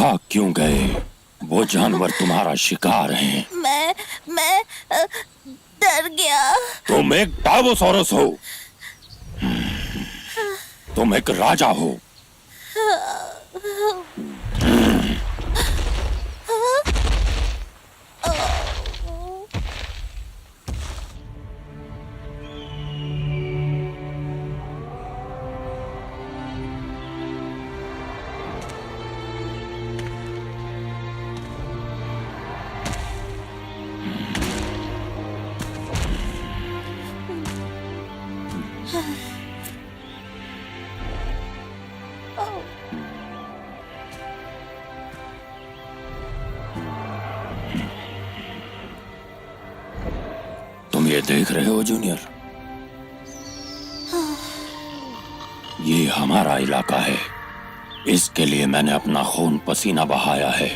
भाग क्यों गए? वो जानवर तुम्हारा शिकार हैं। मैं डर गया। तुम एक टावोसॉरस हो। तुम एक राजा हो। तुम ये देख रहे हो जूनियर? ये हमारा इलाका है। इसके लिए मैंने अपना खून पसीना बहाया है।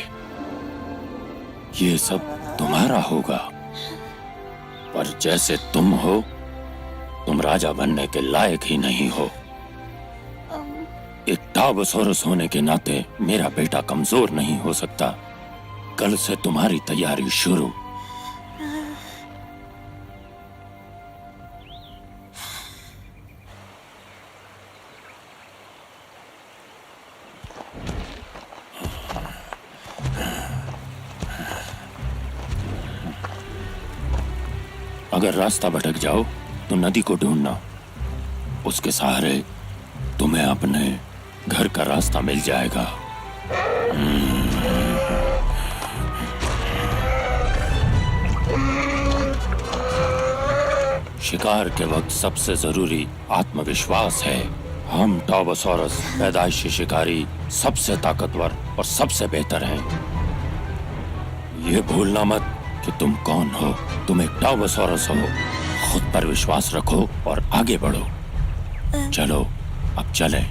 ये सब तुम्हारा होगा, पर जैसे तुम हो, तुम राजा बनने के लायक ही नहीं हो। एक टावोसॉरस होने के नाते मेरा बेटा कमजोर नहीं हो सकता। कल से तुम्हारी तैयारी शुरू। अगर रास्ता भटक जाओ तो नदी को ढूंढना। उसके सहारे तुम्हें अपने घर का रास्ता मिल जाएगा। शिकार के वक्त सबसे जरूरी आत्मविश्वास है। हम टावोसॉरस पैदाइशी शिकारी सबसे ताकतवर और सबसे बेहतर हैं। ये भूलना मत कि तुम कौन हो। तुम एक टावोसॉरस हो। खुद पर विश्वास रखो और आगे बढ़ो। चलो अब चलें।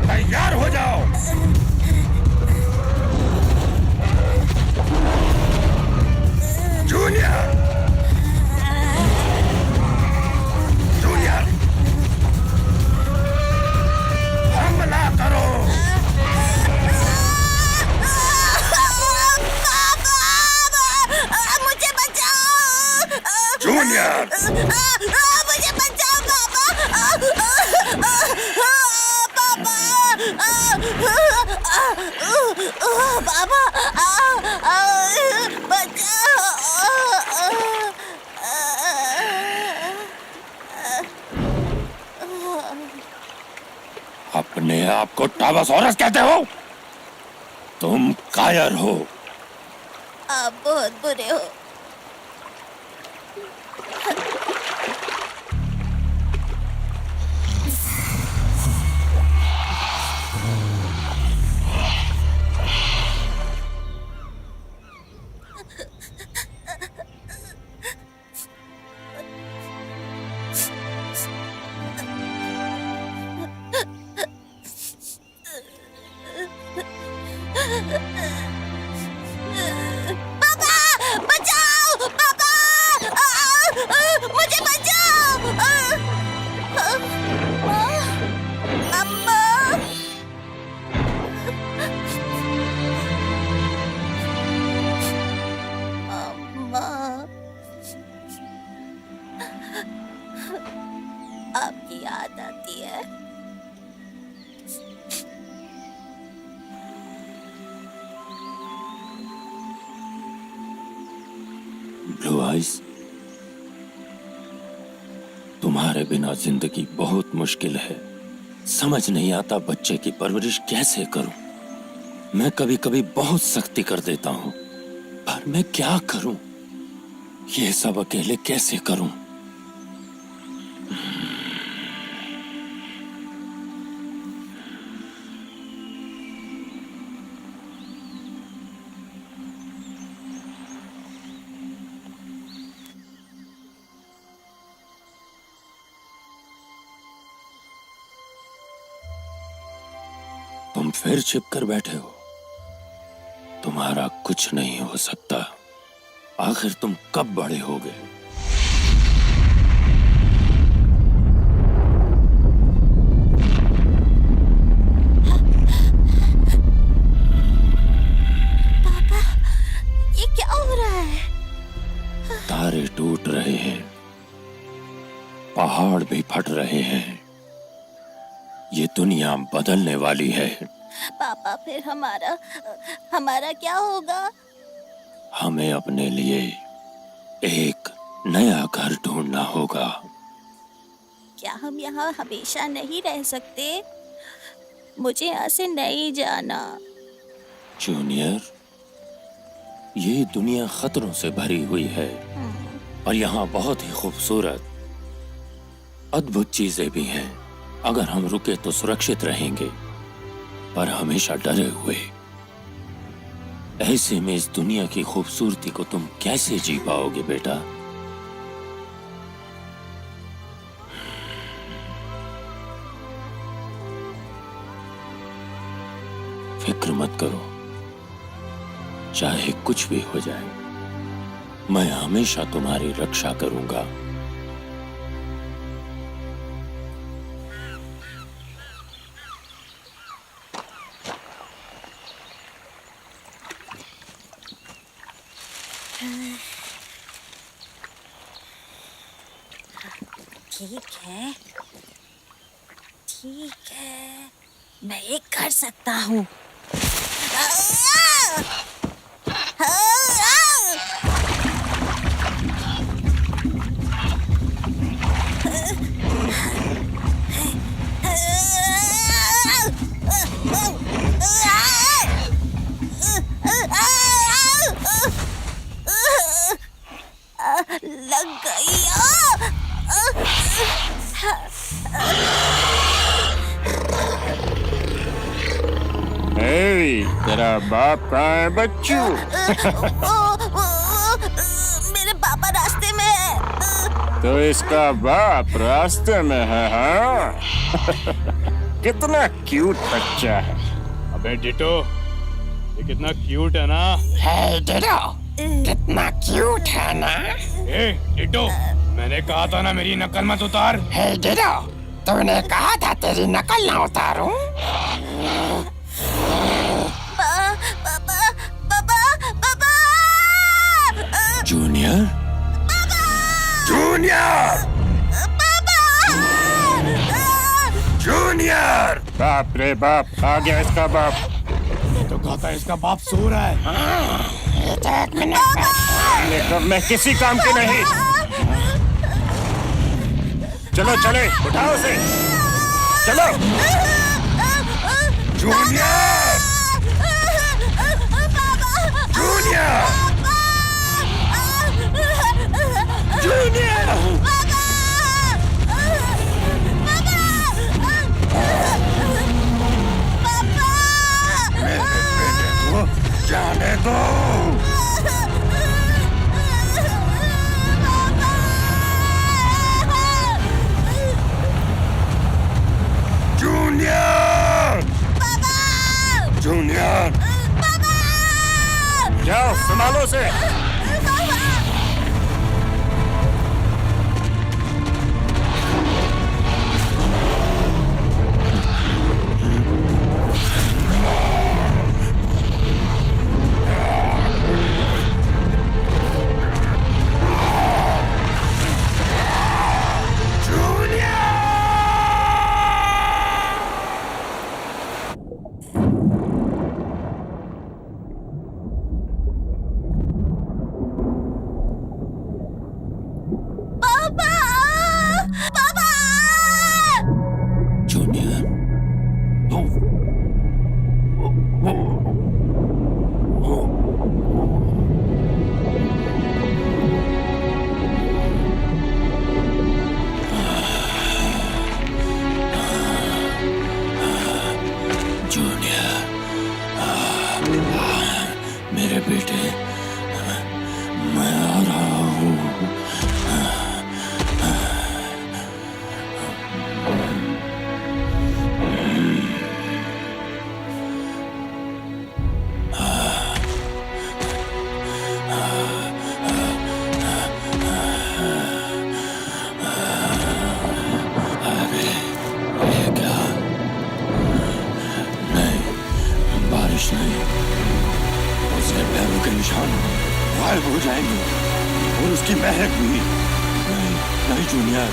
तैयार हो जाओ। जूनियर, जूनियर, हमला करो। मुझे बचाओ। जूनियर, मुझे बचाओ पापा। बचाओ। अपने आप को टावोसॉरस कहते हो? तुम कायर हो। आप बहुत बुरे हो। पापा बचाओ। पापा मुझे बचाओ। अम्मा। अम्मा, आपकी याद आती है। ब्लू आइज, तुम्हारे बिना जिंदगी बहुत मुश्किल है। समझ नहीं आता बच्चे की परवरिश कैसे करूं। मैं कभी कभी बहुत सख्ती कर देता हूं, पर मैं क्या करूं? ये सब अकेले कैसे करूं? तुम फिर छिप कर बैठे हो। तुम्हारा कुछ नहीं हो सकता। आखिर तुम कब बड़े होगे? पापा, ये क्या हो रहा है? तारे टूट रहे हैं, पहाड़ भी फट रहे हैं। ये दुनिया बदलने वाली है। पापा, फिर हमारा हमारा क्या होगा? हमें अपने लिए एक नया घर ढूंढना होगा। क्या हम यहाँ हमेशा नहीं रह सकते? मुझे यहाँ से नहीं जाना। जूनियर, ये दुनिया खतरों से भरी हुई है और यहाँ बहुत ही खूबसूरत, अद्भुत चीजें भी हैं। अगर हम रुके तो सुरक्षित रहेंगे, पर हमेशा डरे हुए। ऐसे में इस दुनिया की खूबसूरती को तुम कैसे जी पाओगे बेटा? फिक्र मत करो, चाहे कुछ भी हो जाए, मैं हमेशा तुम्हारी रक्षा करूंगा। ठीक है, ठीक है, मैं ये कर सकता हूँ। लग गई। तेरा बाप कहाँ है बच्चू? मेरे पापा रास्ते में है। तो इसका बाप रास्ते में है, हाँ? कितना क्यूट बच्चा है। अबे डिटो, ये कितना क्यूट है ना? है डिटो, कितना क्यूट है ना? ए डिटो, मैंने कहा था ना मेरी नकल मत उतार। है डिटो, तूने कहा था तेरी नकल ना उतारूं? पापा, पापा, पापा। Junior, junior, junior. बाप रे बाप, आ गया इसका बाप। तो कहता है इसका बाप सो रहा है। एक मिनट। मैं किसी काम की नहीं। चलो चले, उठाओ उसे, चलो। Junior, junior, junior. मेरे बेटे को जाने दो। Junior, junior. जाओ संभालो उसे। जूनियर, जूनियर, मेरे बेटे, मैं आ रहा हूँ। कुछ नहीं, उसके पैरों के निशान गायब हो जाएंगे और उसकी महक भी। नहीं नहीं जूनियर,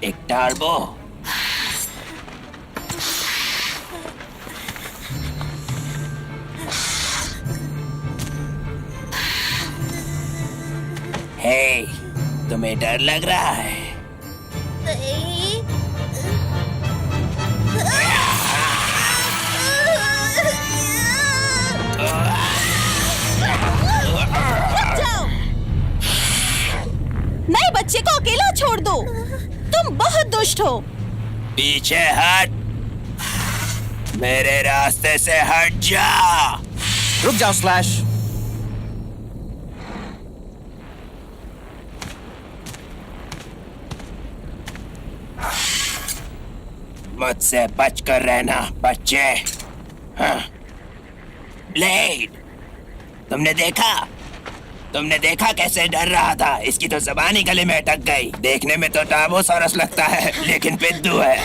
एक टार्बो। हे, तुम्हें डर लग रहा है? नहीं। रुक जाओ। नए बच्चे को अकेला छोड़ दो। तुम बहुत दुष्ट हो। पीछे हट, मेरे रास्ते से हट जा। रुक जाओ स्लैश। मुझसे बचकर रहना बच्चे। हाँ। ब्लेड, तुमने देखा कैसे डर रहा था? इसकी तो ज़बान ही गले में अटक गई। देखने में तो टार्बोसॉरस लगता है, लेकिन पिद्दू है।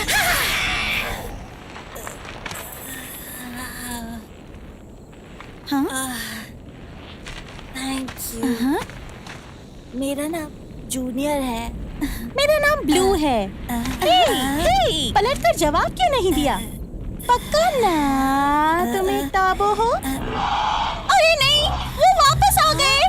Thank you. मेरा नाम जूनियर है। मेरा नाम ब्लू है। हे, पलट कर जवाब क्यों नहीं दिया? पक्का ना तुम एक टार्बो हो? अरे नहीं, वो वापस आ गए।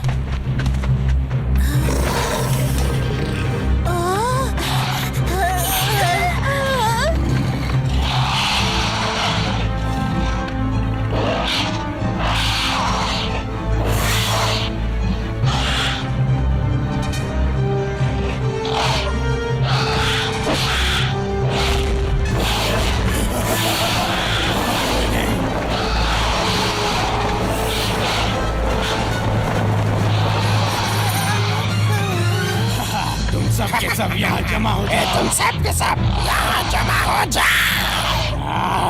सब के सब यहाँ जमा हो जाओ। तुम सब के सब यहाँ जमा हो जाओ।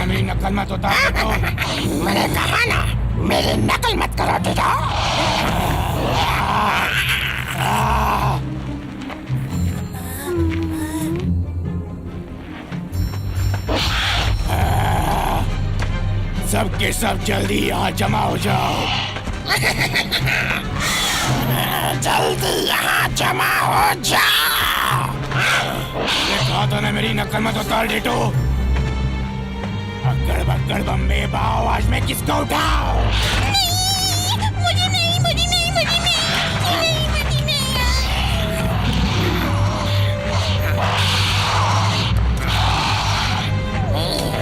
मेरी नकल मत उतार दो। मैंने कहा ना, मेरी नकल मत करो टीटो। सब के सब जल्दी यहाँ जमा हो जाओ। जल्दी यहाँ जमा हो जाओ। ये कहा था ना, मेरी नकल मत उतार डेटो। अकड़ बकड़ बम्बे बाओ, आज मैं किसको उठाओ? मुझे नहीं।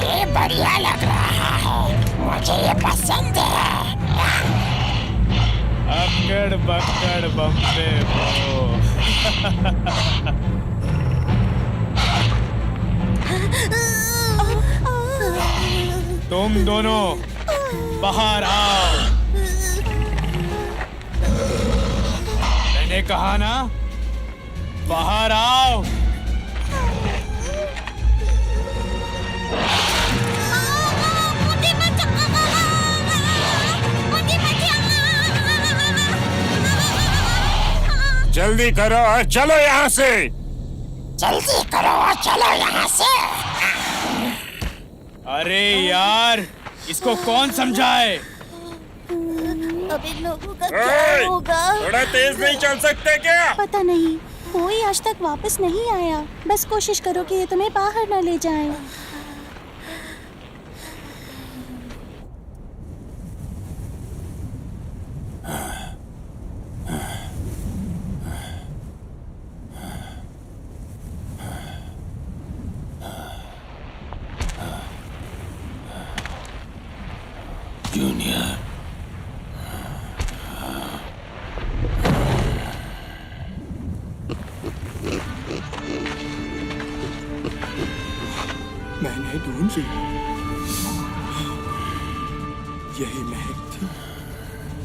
ये बढ़िया लग रहा है, मुझे ये पसंद है। अकड़ बकड़ बम्बे बाओ। तुम दोनों बाहर आओ। मैंने कहा ना, बाहर आओ। जल्दी करो और चलो यहाँ से। जल्दी करो और चलो यहाँ से। अरे यार, इसको कौन समझाए? अब इन लोगों का क्या होगा? थोड़ा तेज नहीं चल सकते क्या? पता नहीं, कोई आज तक वापस नहीं आया। बस कोशिश करो कि ये तुम्हें बाहर न ले जाएं। जूनियर, मैंने ढूंढ ली। यही महक थी।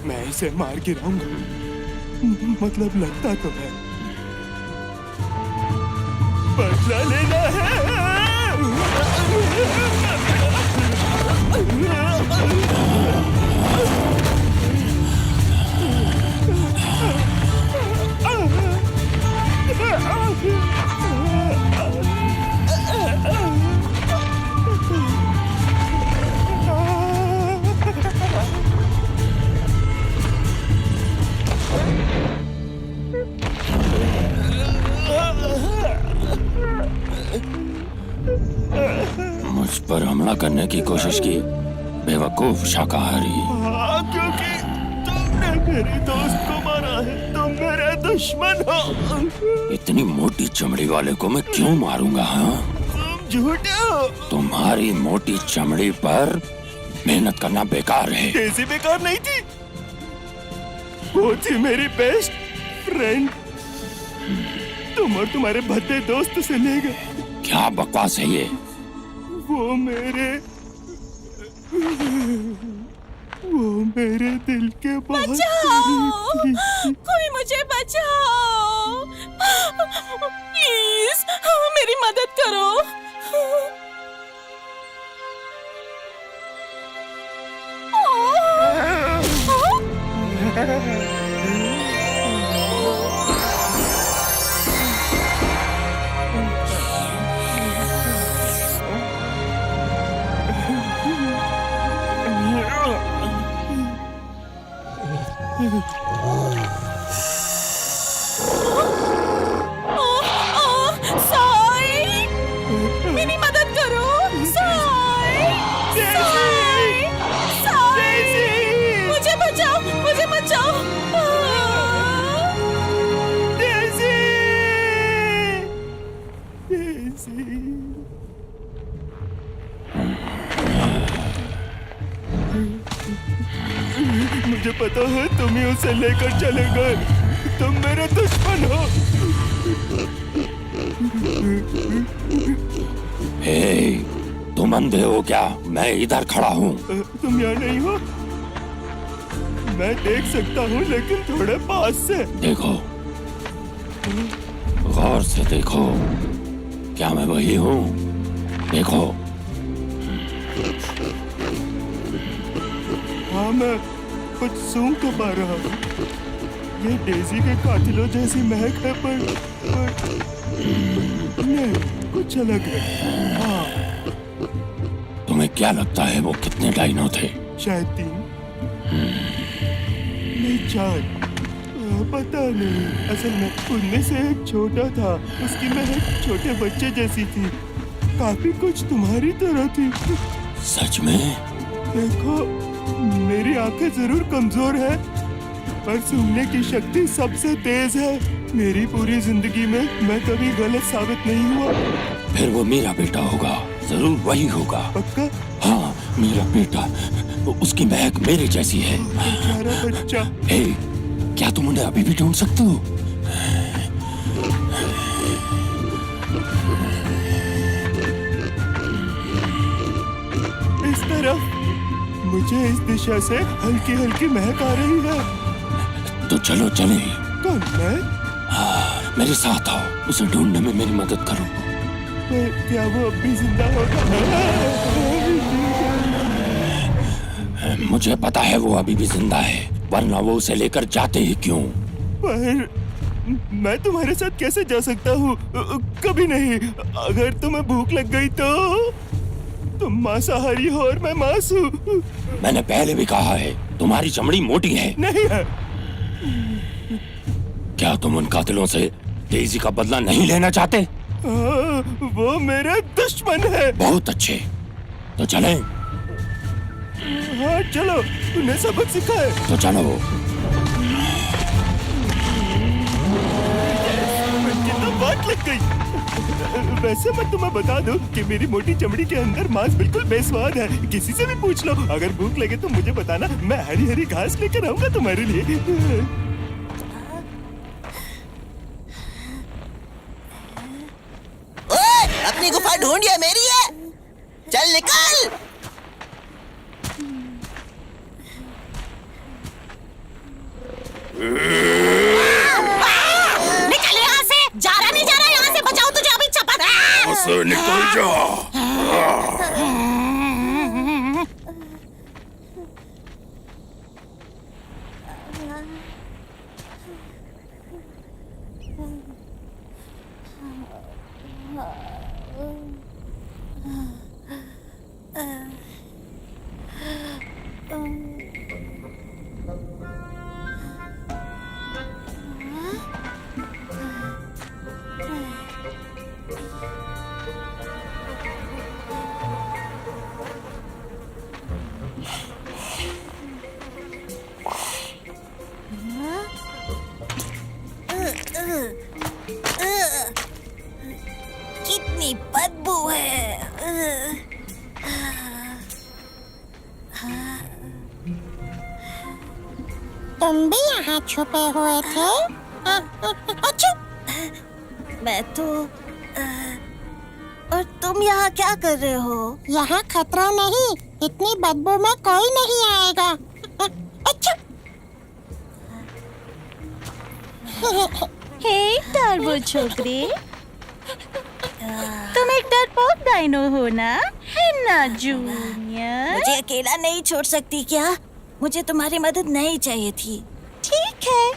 मैं इसे मार गिराऊंगा। मतलब लगता तो है। बदला लेना है। मुझ पर हमला करने की कोशिश की, बेवकूफ शाकाहारी। क्योंकि तुमने मेरे दोस्त को मारा है। तुम मेरे दुश्मन हो। इतनी मोटी चमड़ी वाले को मैं क्यों मारूंगा? हाँ, तुम झूठे हो। तुम्हारी मोटी चमड़ी पर मेहनत करना बेकार है। कैसी बेकार नहीं थी? वो थी मेरी बेस्ट फ्रेंड। तुम और तुम्हारे भद्दे दोस्त से ले गए। क्या बकवास है ये? वो मेरे दिल के बहुत बचाओ! करीब थी। कोई मुझे बचाओ! प्लीज, मेरी मदद करो। साई, मेरी मदद करो। साई, साई, साई, मुझे बचाओ, मुझे बचाओ। मुझे पता है तुम ही उसे लेकर चले गए। तुम मेरे दुश्मन हो। हे, तुम अंधे हो क्या? मैं इधर खड़ा हूँ। तुम यहाँ नहीं हो। मैं देख सकता हूँ, लेकिन थोड़े पास से। देखो, गौर से देखो। क्या मैं वही हूँ? देखो। हाँ, मैं कुछ सूंघ तो पा रहा हूँ। ये डेजी के कातिलों जैसी महक है, पर नहीं, कुछ अलग है। हाँ। तुम्हें क्या लगता है वो कितने डाइनो थे? शायद 3 नहीं 4। पता नहीं। असल में उनमें से एक छोटा था। उसकी महक छोटे बच्चे जैसी थी। काफी कुछ तुम्हारी तरह थी। सच में? देखो, मेरी आंखें जरूर कमजोर है, पर सुनने की शक्ति सबसे तेज है। मेरी पूरी जिंदगी में मैं कभी गलत साबित नहीं हुआ। फिर वो मेरा बेटा होगा। जरूर वही होगा। पक्का? हाँ, मेरा बेटा। उसकी महक मेरे जैसी है। प्यारा बच्चा। हे, क्या तुम उन्हें अभी भी ढूंढ सकते हो? इस तरफ। मुझे इस दिशा से हल्की हल्की महक आ रही है। तो चलो चले। कौन? मैं? हाँ, मेरे साथ आओ। उसे ढूंढने में मेरी मदद करो। क्या वो अब भी जिंदा होगा? मुझे पता है वो अभी भी जिंदा है, वरना वो उसे लेकर जाते ही क्यों? पर मैं तुम्हारे साथ कैसे जा सकता हूँ? कभी नहीं। अगर तुम्हें भूख लग गई तो तुम मांसाहारी हो और मैं मांस हूँ। मैंने पहले भी कहा है, तुम्हारी चमड़ी मोटी है। नहीं है। क्या तुम उन कातिलों से डेज़ी का बदला नहीं लेना चाहते? वो मेरे दुश्मन है। बहुत अच्छे, तो चलें। हाँ चलो, उन्हें सबक सिखाए। तो चलो। कितना बात लग गई। वैसे मैं तुम्हें बता दूं कि मेरी मोटी चमड़ी के अंदर मांस बिल्कुल बेस्वाद है। किसी से भी पूछ लो। अगर भूख लगे तो मुझे बताना, मैं हरी हरी घास लेकर आऊंगा तुम्हारे लिए। ओए, अपनी गुफा ढूंढिए, मेरी है। चल निकल। निकल यहाँ से। जा रहा यहाँ से। बचाओ तुझे अभी चपक। से निकल जा। कितनी बदबू है। तुम भी यहाँ छुपे हुए थे? अच्छा, मैं तो और तुम यहाँ क्या कर रहे हो? यहाँ खतरा नहीं, इतनी बदबू में कोई नहीं आएगा। अच्छा। हे टर्बो छोकरे, तुम एक डरपोक डायनो हो ना? है ना जूनियर? मुझे अकेला नहीं छोड़ सकती क्या? मुझे तुम्हारी मदद नहीं चाहिए थी। ठीक है,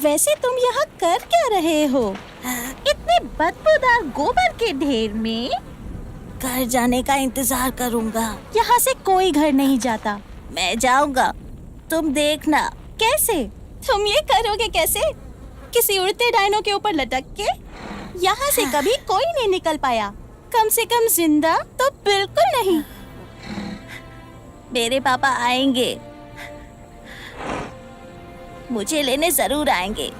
वैसे तुम यहाँ कर क्या रहे हो? इतने बदबूदार गोबर के ढेर में? घर जाने का इंतजार करूँगा। यहाँ से कोई घर नहीं जाता। मैं जाऊँगा, तुम देखना। कैसे? तुम ये करोगे कैसे? किसी उड़ते डायनो के ऊपर लटक के? यहाँ से कभी कोई नहीं निकल पाया। कम से कम जिंदा तो बिल्कुल नहीं। मेरे पापा आएंगे, मुझे लेने जरूर आएंगे।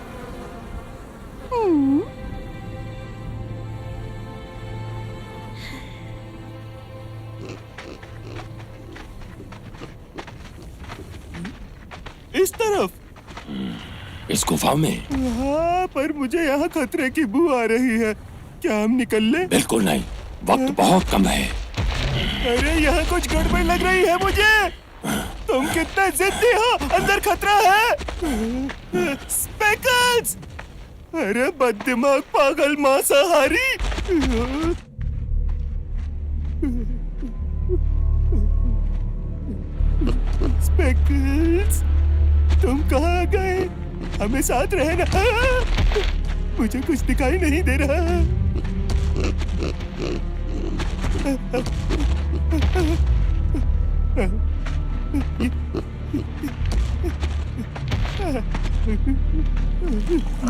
इस तरफ। इस गुफा में? हाँ, पर मुझे यहाँ खतरे की बू आ रही है। क्या हम निकल लें? बिल्कुल नहीं, वक्त बहुत कम है। अरे यहाँ कुछ गड़बड़ लग रही है मुझे। तुम कितने जिद्दी हो, अंदर खतरा है। स्पेकल्स! अरे बददिमाग पागल मांसाहारी। स्पेकल्स, तुम कहाँ गए? हमें साथ रहना। मुझे कुछ दिखाई नहीं दे रहा।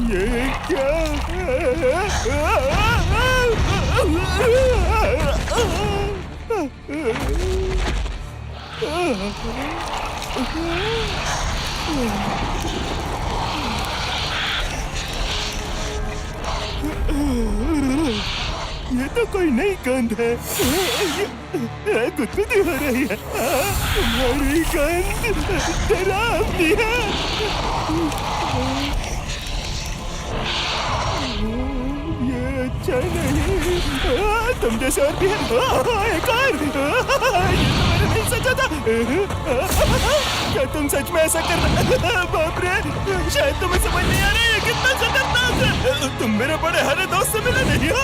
ये क्या ये तो कोई नई गंध है। गुदगुदी हो रही है। तुम्हारी गंध डरावनी है। ये अच्छा नहीं। तुम जैसे और भी है। एक और। ये तो मैंने नहीं सोचा था। क्या तुम सच में ऐसा कर रहे? बाप रे, शायद तुम्हें समझ नहीं आ रहा है कितना खतरनाक है। तुम मेरे बड़े हरे दोस्त से मिले नहीं हो?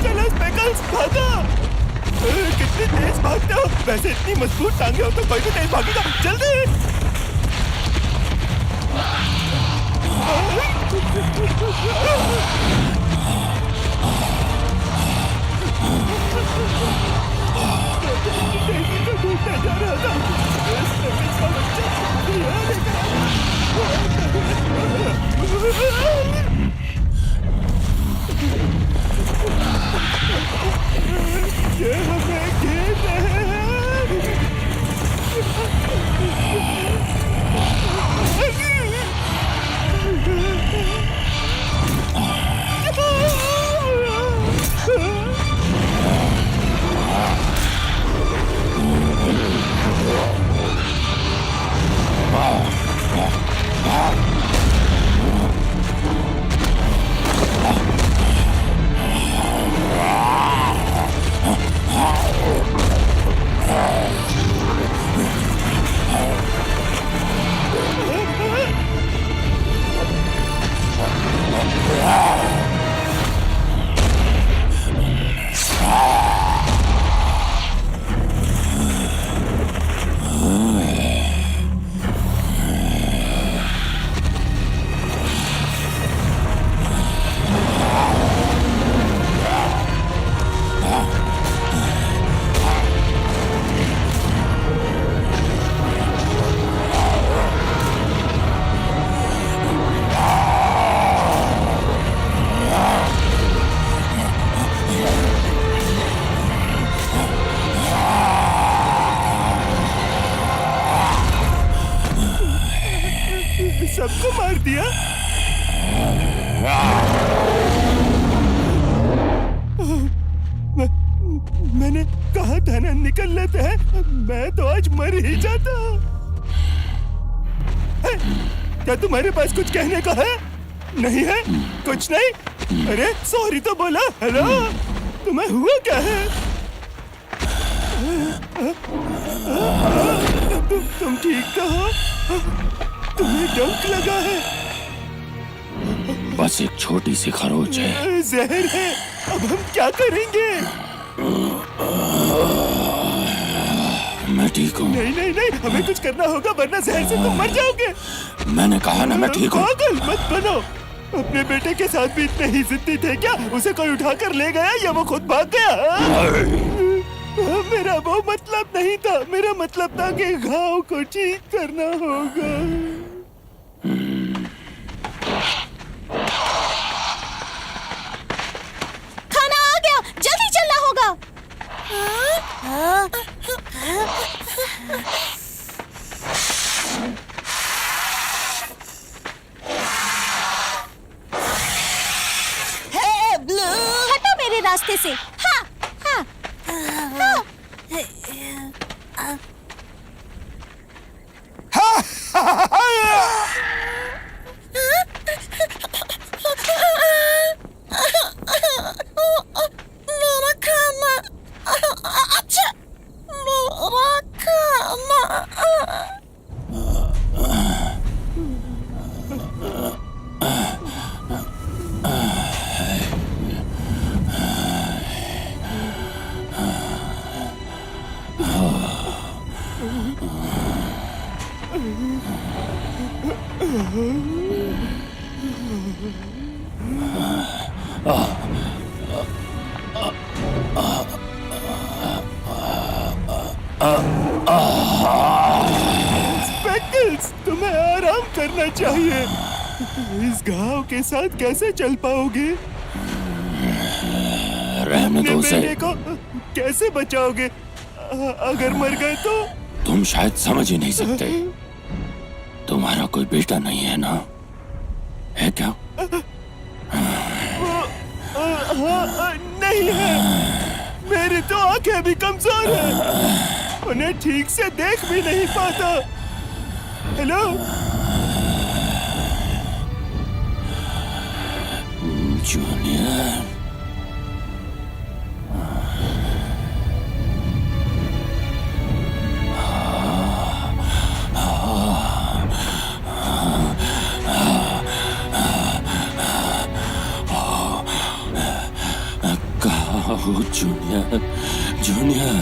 चलो स्पेकल्स, भागो। कितनी तेज भागते हो? वैसे इतनी मजबूत टांगे हो तो कोई भी तेज भागेगा। जल्दी। तेजी से कूदने जा रहा था। इसका बच्चा यहाँ लेकर ये हमें घेर रहे हैं। सबको मार दिया। मैंने कहा था ना निकल लेते हैं। मैं तो आज मर ही जाता। क्या तुम्हारे पास कुछ कहने का है? नहीं है? कुछ नहीं? अरे सॉरी तो बोला। हेलो, तुम्हें हुआ क्या है? तुम ठीक तो हो? तुम्हें डंक लगा है? बस एक छोटी सी खरोच है। जहर है। अब हम क्या करेंगे? मैं ठीक हूँ। नहीं नहीं नहीं, हमें कुछ करना होगा वरना जहर से तुम मर जाओगे। मैंने कहा ना मैं ठीक हूँ। पागल मत बनो। अपने बेटे के साथ भी इतने ही जिद्दी थे क्या? उसे कोई उठाकर ले गया या वो खुद भाग गया? मेरा वो मतलब नहीं था। मेरा मतलब था कि घाव को ठीक करना होगा। खाना आ गया, जल्दी चलना होगा। हे ब्लू, हटो मेरे रास्ते से। हाँ, हाँ, हाँ। मेरा खाना। अच्छा, मेरा खाना। स्पेकल्स, तुम्हें आराम करना चाहिए। इस घाव के साथ कैसे चल पाओगे? रहने दो उसे। बेटे को कैसे बचाओगे? अगर मर गए तो? तुम शायद समझ ही नहीं सकते। तुम्हारा कोई बेटा नहीं है ना? है क्या? नहीं है। मेरी तो आंखें भी कमजोर हैं। उन्हें ठीक से देख भी नहीं पाता। Hello, junior. जूनियर, जूनियर,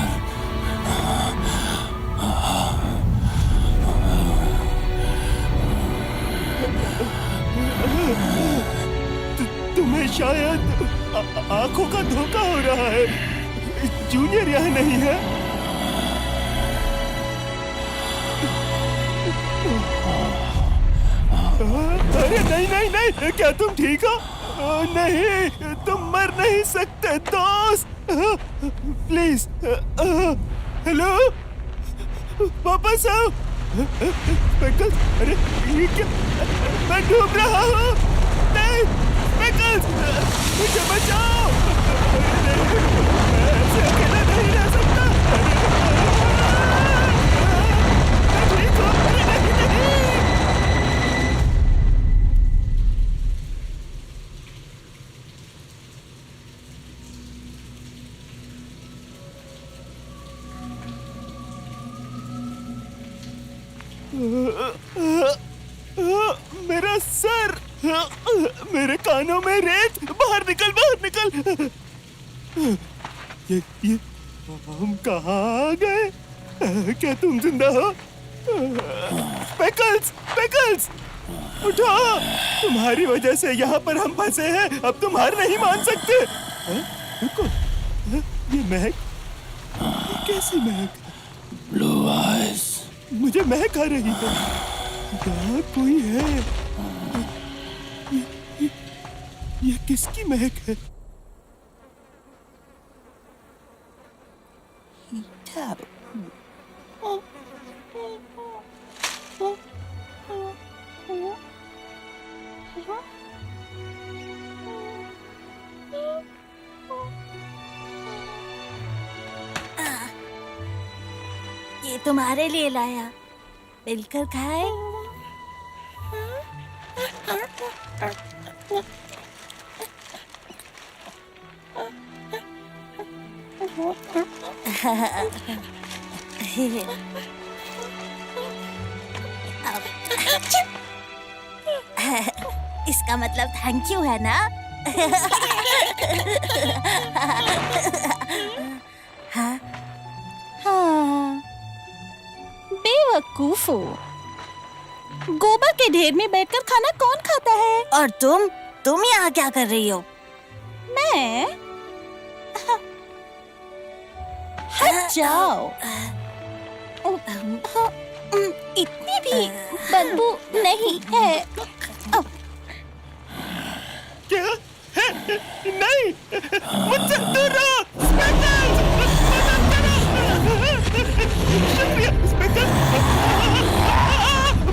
तुम्हें शायद आंखों का धोखा हो रहा है। जूनियर यहाँ नहीं है। अरे नहीं नहीं नहीं, क्या तुम ठीक हो? नहीं, तुम मर नहीं सकते दोस्त। प्लीज, हेलो, वापस आओ। स्पेकल्स, अरे ये क्या? मैं डूब रहा हूँ। नहीं, स्पेकल्स, मुझे बचाओ। मैं ऐसे अकेला नहीं रह सकता। मैं ठीक हूँ। अरे नहीं नहीं। मेरा सर, मेरे कानों में रेत। बाहर निकल, बाहर निकल। ये हम कहाँ आ गए? क्या तुम जिंदा हो? स्पेकल्स, स्पेकल्स, उठो। तुम्हारी वजह से यहाँ पर हम फंसे हैं। अब तुम हार नहीं मान सकते। रुको, ये महक, ये कैसी महक? Blue eyes. मुझे महक आ रही है। यहाँ कोई है। ये किसकी महक है? ये तुम्हारे लिए लाया, मिलकर खाए। इसका मतलब थैंक यू है ना? हाँ हाँ, बेवकूफ हो। गोबर के ढेर में बैठकर खाना कौन खाता है? और तुम यहाँ क्या कर रही हो? मैं? हट जाओ। इतनी भी बदबू नहीं है। क्या? नहीं, मुझसे दूर रहो। स्पेकल्स, मदद करो। शुक्रिया स्पेकल्स।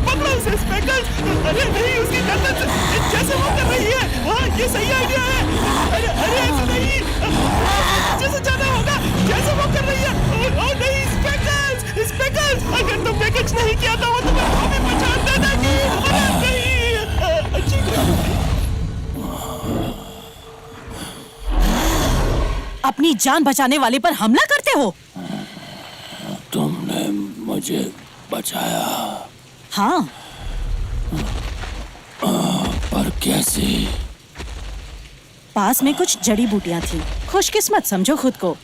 पकड़ो उसे स्पेकल्स। अरे नहीं, उसकी गर्दन से जैसे वो कर रही है। हाँ, ये सही आइडिया है। अरे अरे ऐसे नहीं, जैसे जाना होगा जैसे वो कर रही है। ओ नहीं स्पेकल्स, स्पेकल्स, अगर तुमने कुछ नहीं किया तो वो तुम्हें हमें पहचान देना कि नहीं। अपनी जान बचाने वाले पर हमला करते हो? तुमने मुझे बचाया। हाँ, पर कैसे? पास में कुछ जड़ी बूटियां थी। खुशकिस्मत समझो खुद को।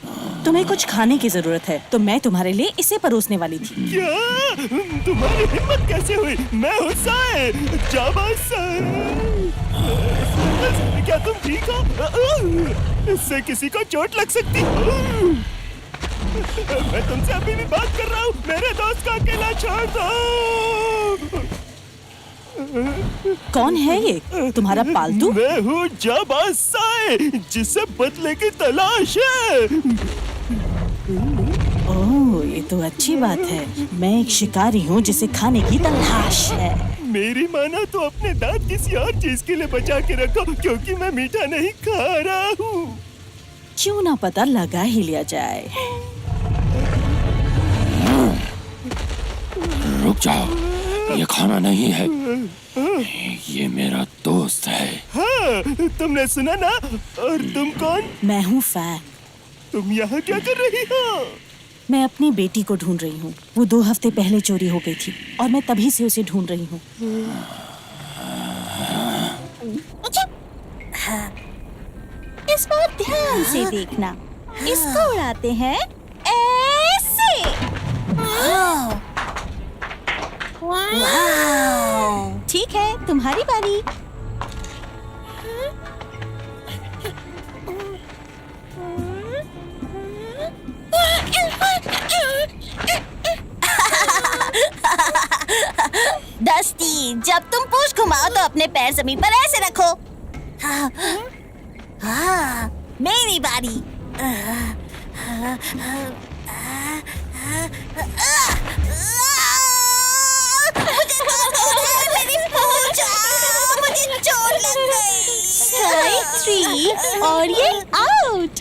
तुम्हें कुछ खाने की जरूरत है तो मैं तुम्हारे लिए इसे परोसने वाली थी। क्या? तुम्हारी हिम्मत कैसे हुई? मैं हूँ साए, जाबाज साए। क्या तुम ठीक हो? इससे किसी को चोट लग सकती है। मैं तुमसे अभी भी बात कर रहा हूँ। मेरे दोस्त को अकेला छोड़ दो। कौन है ये? तुम्हारा पालतू? मैं हूँ जाबाज साए, जिसे बदले की तलाश है। ओह, ये तो अच्छी बात है। मैं एक शिकारी हूँ जिसे खाने की तलाश है। मेरी मानो तो अपने दांत किसी और चीज के लिए बचा के रखो, क्योंकि मैं मीठा नहीं खा रहा हूँ। क्यों ना पता लगा ही लिया जाए। रुक जाओ, ये खाना नहीं है, ये मेरा दोस्त है। हाँ, तुमने सुना ना? और तुम कौन? मैं हूँ फैन। तुम यहाँ क्या कर रही हो? मैं अपनी बेटी को ढूंढ रही हूँ। वो 2 हफ्ते पहले चोरी हो गई थी और मैं तभी से उसे ढूंढ रही हूँ। इस बार ध्यान से देखना। इसको उड़ाते हैं वाह! ठीक है, तुम्हारी बारी। डस्टी, जब तुम पूंछ घुमाओ तो अपने पैर जमीन पर ऐसे रखो। हाँ, मेरी बारी। मुझे चोट लग गई। स्ट्राइक 3 और ये आउट।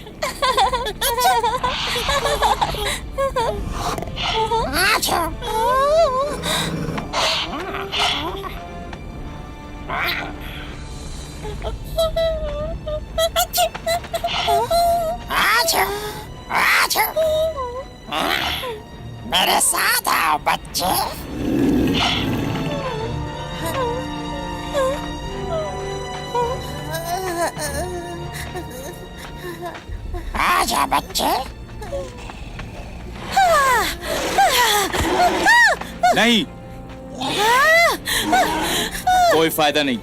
मेरे साथ आओ बच्चे। आजा बच्चे। नहीं, कोई फायदा नहीं।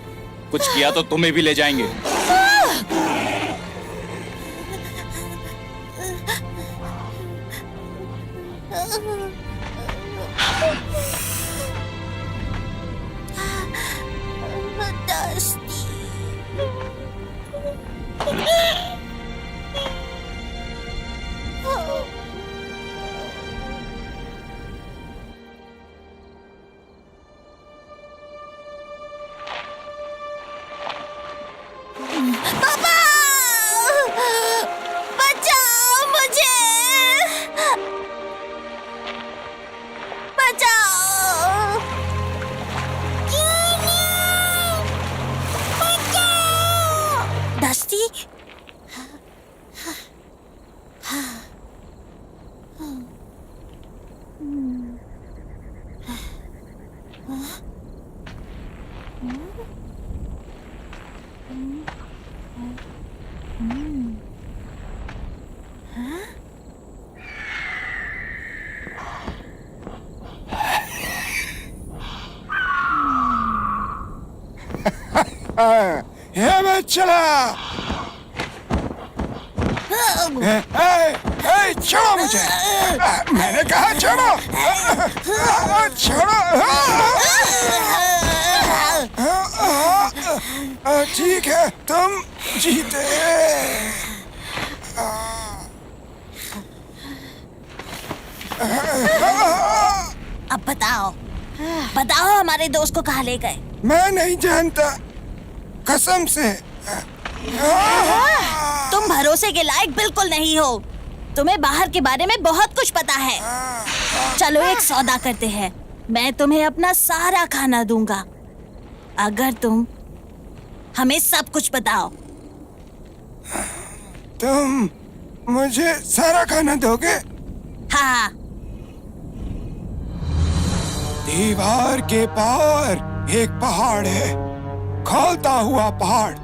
कुछ किया तो तुम्हें भी ले जाएंगे। पापा! बचाओ मुझे! बचाओ! डस्टी? ये मैं चला। छोड़ो मुझे। मैंने कहा छोड़ो। छोड़ो। ठीक है, तुम जीते। अब बताओ हमारे दोस्त को कहाँ ले गए? मैं नहीं जानता, कसम से। तुम भरोसे के लायक बिल्कुल नहीं हो। तुम्हें बाहर के बारे में बहुत कुछ पता है। चलो एक सौदा करते हैं। मैं तुम्हें अपना सारा खाना दूंगा अगर तुम हमें सब कुछ बताओ। तुम मुझे सारा खाना दोगे? हाँ। दीवार के पार एक पहाड़ है, खौलता हुआ पहाड़,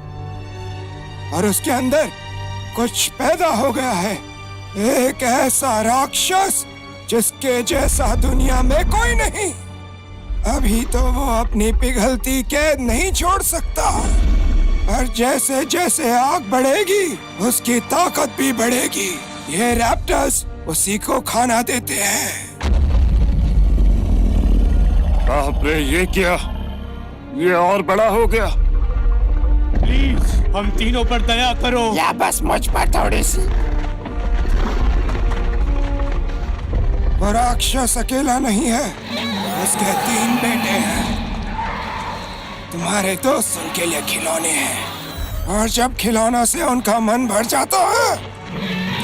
और उसके अंदर कुछ पैदा हो गया है। एक ऐसा राक्षस जिसके जैसा दुनिया में कोई नहीं। अभी तो वो अपनी पिघलती कैद नहीं छोड़ सकता, पर जैसे जैसे आग बढ़ेगी उसकी ताकत भी बढ़ेगी। ये रैप्टर्स उसी को खाना देते हैं। बाप रे, ये क्या? ये और बड़ा हो गया। प्लीज हम तीनों पर दया करो। या बस मुझ पर थोड़ी सी। वो राक्षस अकेला नहीं है, उसके 3 बेटे हैं। तुम्हारे दोस्त उनके लिए खिलौने हैं, और जब खिलौनों से उनका मन भर जाता है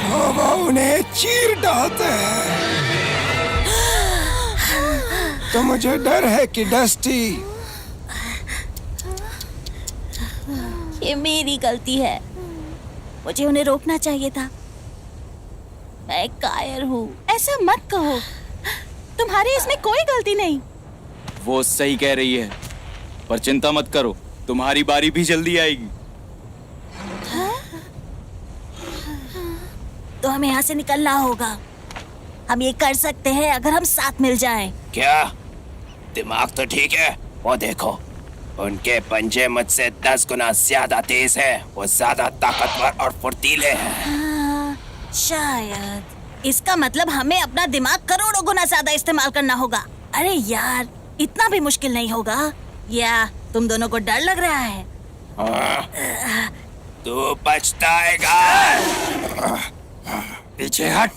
तो वो उन्हें चीर डालते हैं। तो मुझे डर है कि डस्टी, ये मेरी गलती है। मुझे उन्हें रोकना चाहिए था। मैं कायर हूँ। ऐसा मत कहो, तुम्हारी इसमें कोई गलती नहीं। वो सही कह रही है, पर चिंता मत करो, तुम्हारी बारी भी जल्दी आएगी। तो हमें यहाँ से निकलना होगा। हम ये कर सकते हैं अगर हम साथ मिल जाएं। क्या दिमाग तो ठीक है? वो देखो, उनके पंजे मुझसे 10 गुना ज्यादा तेज है। वो ज्यादा ताकतवर और फुर्तीले हैं। हाँ, शायद इसका मतलब हमें अपना दिमाग करोड़ों गुना ज्यादा इस्तेमाल करना होगा। अरे यार, इतना भी मुश्किल नहीं होगा। या तुम दोनों को डर लग रहा है? हाँ, तू पछताएगा। पीछे हट।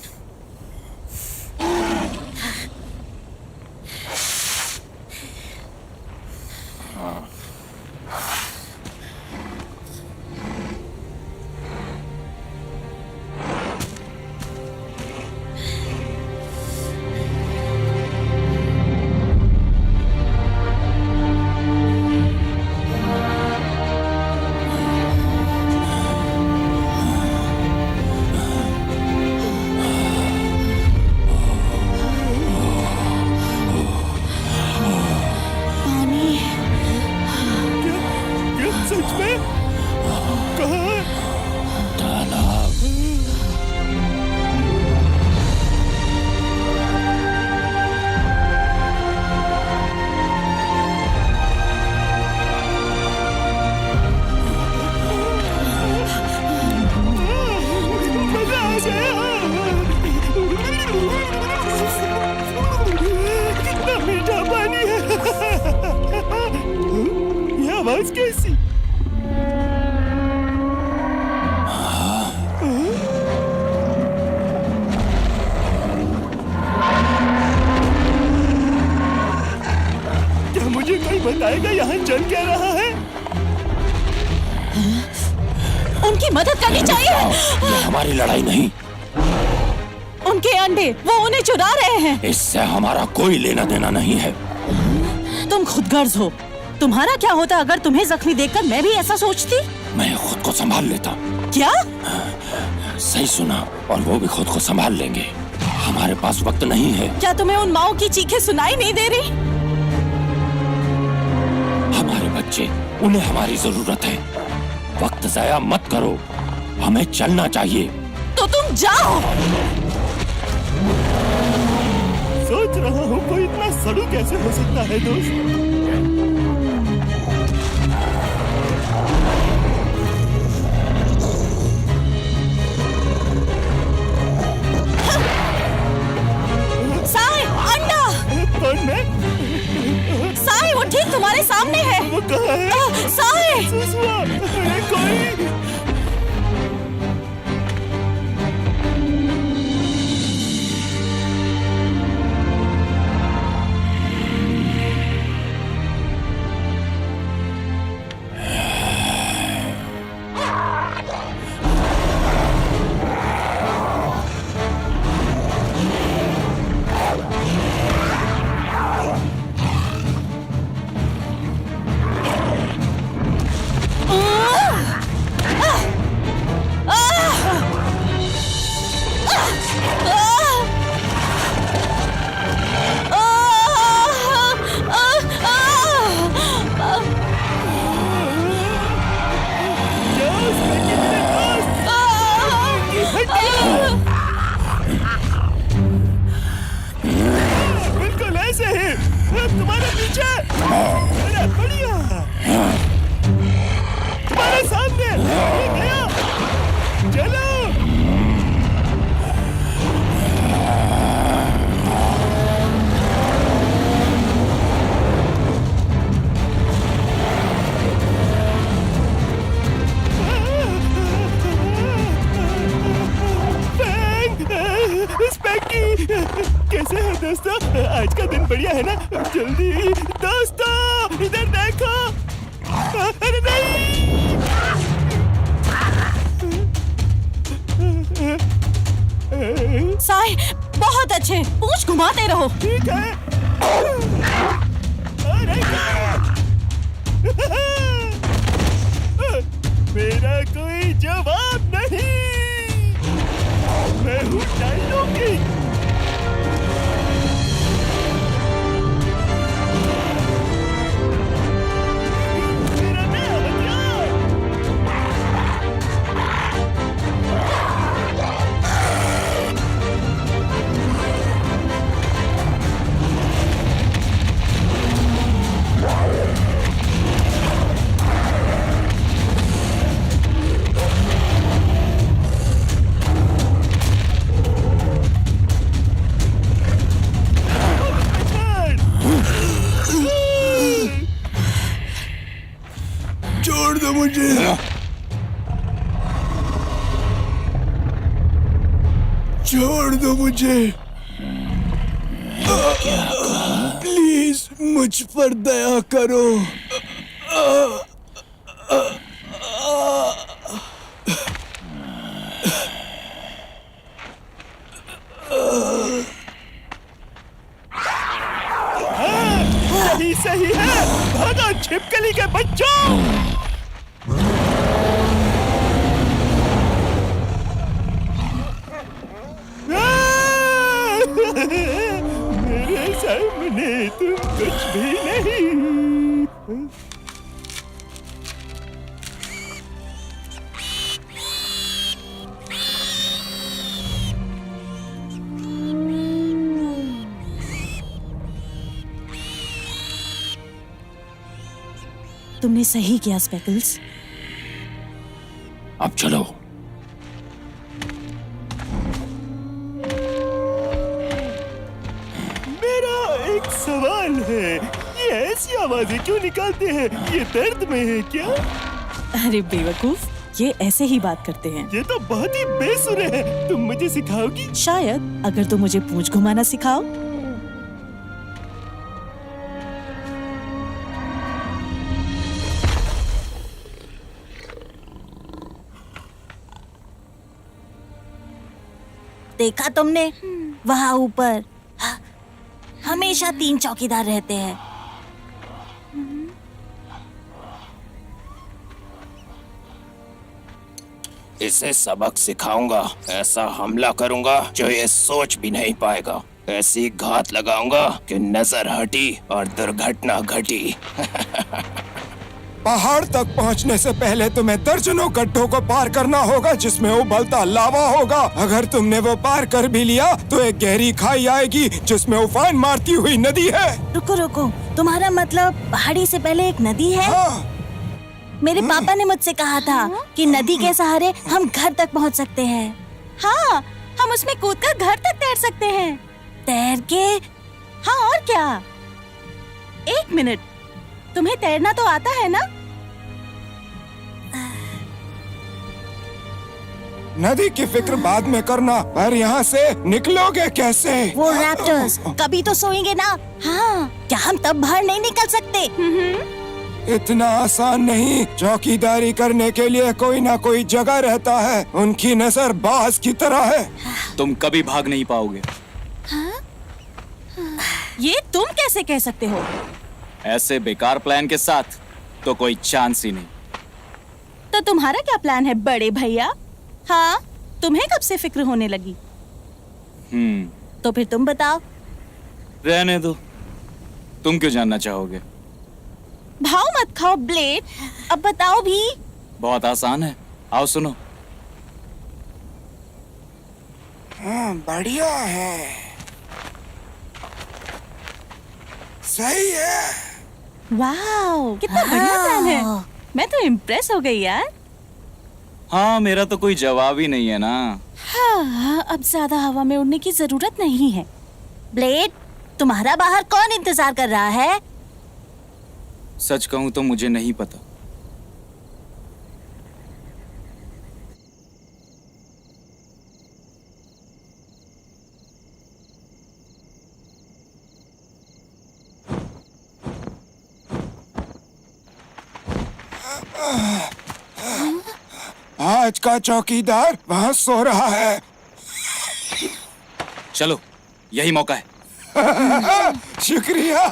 क्या सच में? कहाँ? तालाब। मजा आ गया। कितना मीठा पानी है। ये आवाज कैसी? क्या मुझे कोई बताएगा यहाँ चल क्या रहा है? उनकी मदद करनी चाहिए। ये हमारी लड़ाई नहीं। उनके अंडे वो उन्हें चुरा रहे हैं। इससे हमारा कोई लेना देना नहीं है। तुम खुदगर्ज हो। तुम्हारा क्या होता अगर तुम्हें जख्मी देखकर मैं भी ऐसा सोचती? मैं खुद को संभाल लेता। क्या? सही सुना, और वो भी खुद को संभाल लेंगे। हमारे पास वक्त नहीं है। क्या तुम्हें उन माओ की चीखें सुनाई नहीं दे रही? हमारे बच्चे, उन्हें हमारी जरूरत है। वक्त जाया मत करो, हमें चलना चाहिए। तो तुम जाओ। सोच रहा हूँ कोई इतना सड़ू कैसे हो सकता है दोस्त? साई, अंडा। कौन मैं? साई, वो ठीक तुम्हारे सामने है। वो कहाँ है? साई। सुसुआ, अरे कोई। बिल्कुल ऐसे ही। तुम्हारे पीछे। अरे बढ़िया। तुम्हारे सामने। ये गया। चलो। स्पैंकी, कैसे है दोस्तों? आज का दिन बढ़िया है ना? जल्दी दोस्तों इधर देखो। अरे नहीं। साई, बहुत अच्छे। पूंछ घुमाते रहो। ठीक है। अरे मेरा कोई जवाब नहीं। मैं हूँ डायलॉगी। मेरा नया हथियार। छोड़ दो मुझे। छोड़ दो मुझे। प्लीज मुझ पर दया करो। सही सही है। भागो छिपकली के बच्चों। मेरे सामने तुम कुछ भी नहीं। तुमने सही किया स्पेकल्स। अब चलो। मेरा एक सवाल है, ये ऐसी आवाजें क्यों निकालते हैं? ये दर्द में है क्या? अरे बेवकूफ, ये ऐसे ही बात करते हैं। ये तो बहुत ही बेसुरे है। तुम मुझे सिखाओगी? शायद, अगर तुम मुझे पूंछ घुमाना सिखाओ। देखा तुमने? वहाँ ऊपर हमेशा 3 चौकीदार रहते हैं। इसे सबक सिखाऊंगा। ऐसा हमला करूंगा जो ये सोच भी नहीं पाएगा। ऐसी घात लगाऊंगा कि नजर हटी और दुर्घटना घटी। पहाड़ तक पहुंचने से पहले तुम्हें दर्जनों गड्ढों को पार करना होगा जिसमें उबलता लावा होगा। अगर तुमने वो पार कर भी लिया तो एक गहरी खाई आएगी जिसमें उफान मारती हुई नदी है। रुको रुको, तुम्हारा मतलब पहाड़ी से पहले एक नदी है? हाँ। मेरे पापा ने मुझसे कहा था कि नदी के सहारे हम घर तक पहुंच सकते हैं। हाँ, हम उसमें कूदकर घर तक तैर सकते हैं। तैर के? हाँ, और क्या? 1 मिनट, तुम्हें तैरना तो आता है ना? नदी की फिक्र बाद में करना, पर यहाँ से निकलोगे कैसे? वो रैप्टर्स कभी तो सोएंगे ना। हाँ, क्या हम तब बाहर नहीं निकल सकते? इतना आसान नहीं। चौकीदारी करने के लिए कोई ना कोई जगह रहता है। उनकी नजर बाज की तरह है। तुम कभी भाग नहीं पाओगे। ये तुम कैसे कह सकते हो? ऐसे बेकार प्लान के साथ तो कोई चांस ही नहीं। तो तुम्हारा क्या प्लान है बड़े भैया? हाँ, तुम्हें कब से फिक्र होने लगी? तो फिर तुम बताओ। रहने दो, तुम क्यों जानना चाहोगे? भाव मत खाओ ब्लेड, अब बताओ भी। बहुत आसान है, आओ सुनो। हाँ, बढ़िया है। सही है। वाह, कितना बढ़िया प्लान है। मैं तो इम्प्रेस हो गई यार। हाँ, मेरा तो कोई जवाब ही नहीं है ना। हाँ, अब ज्यादा हवा में उड़ने की जरूरत नहीं है। ब्लेड, तुम्हारा बाहर कौन इंतजार कर रहा है? सच कहूँ तो मुझे नहीं पता। आज का चौकीदार वहाँ सो रहा है। चलो, यही मौका है। शुक्रिया।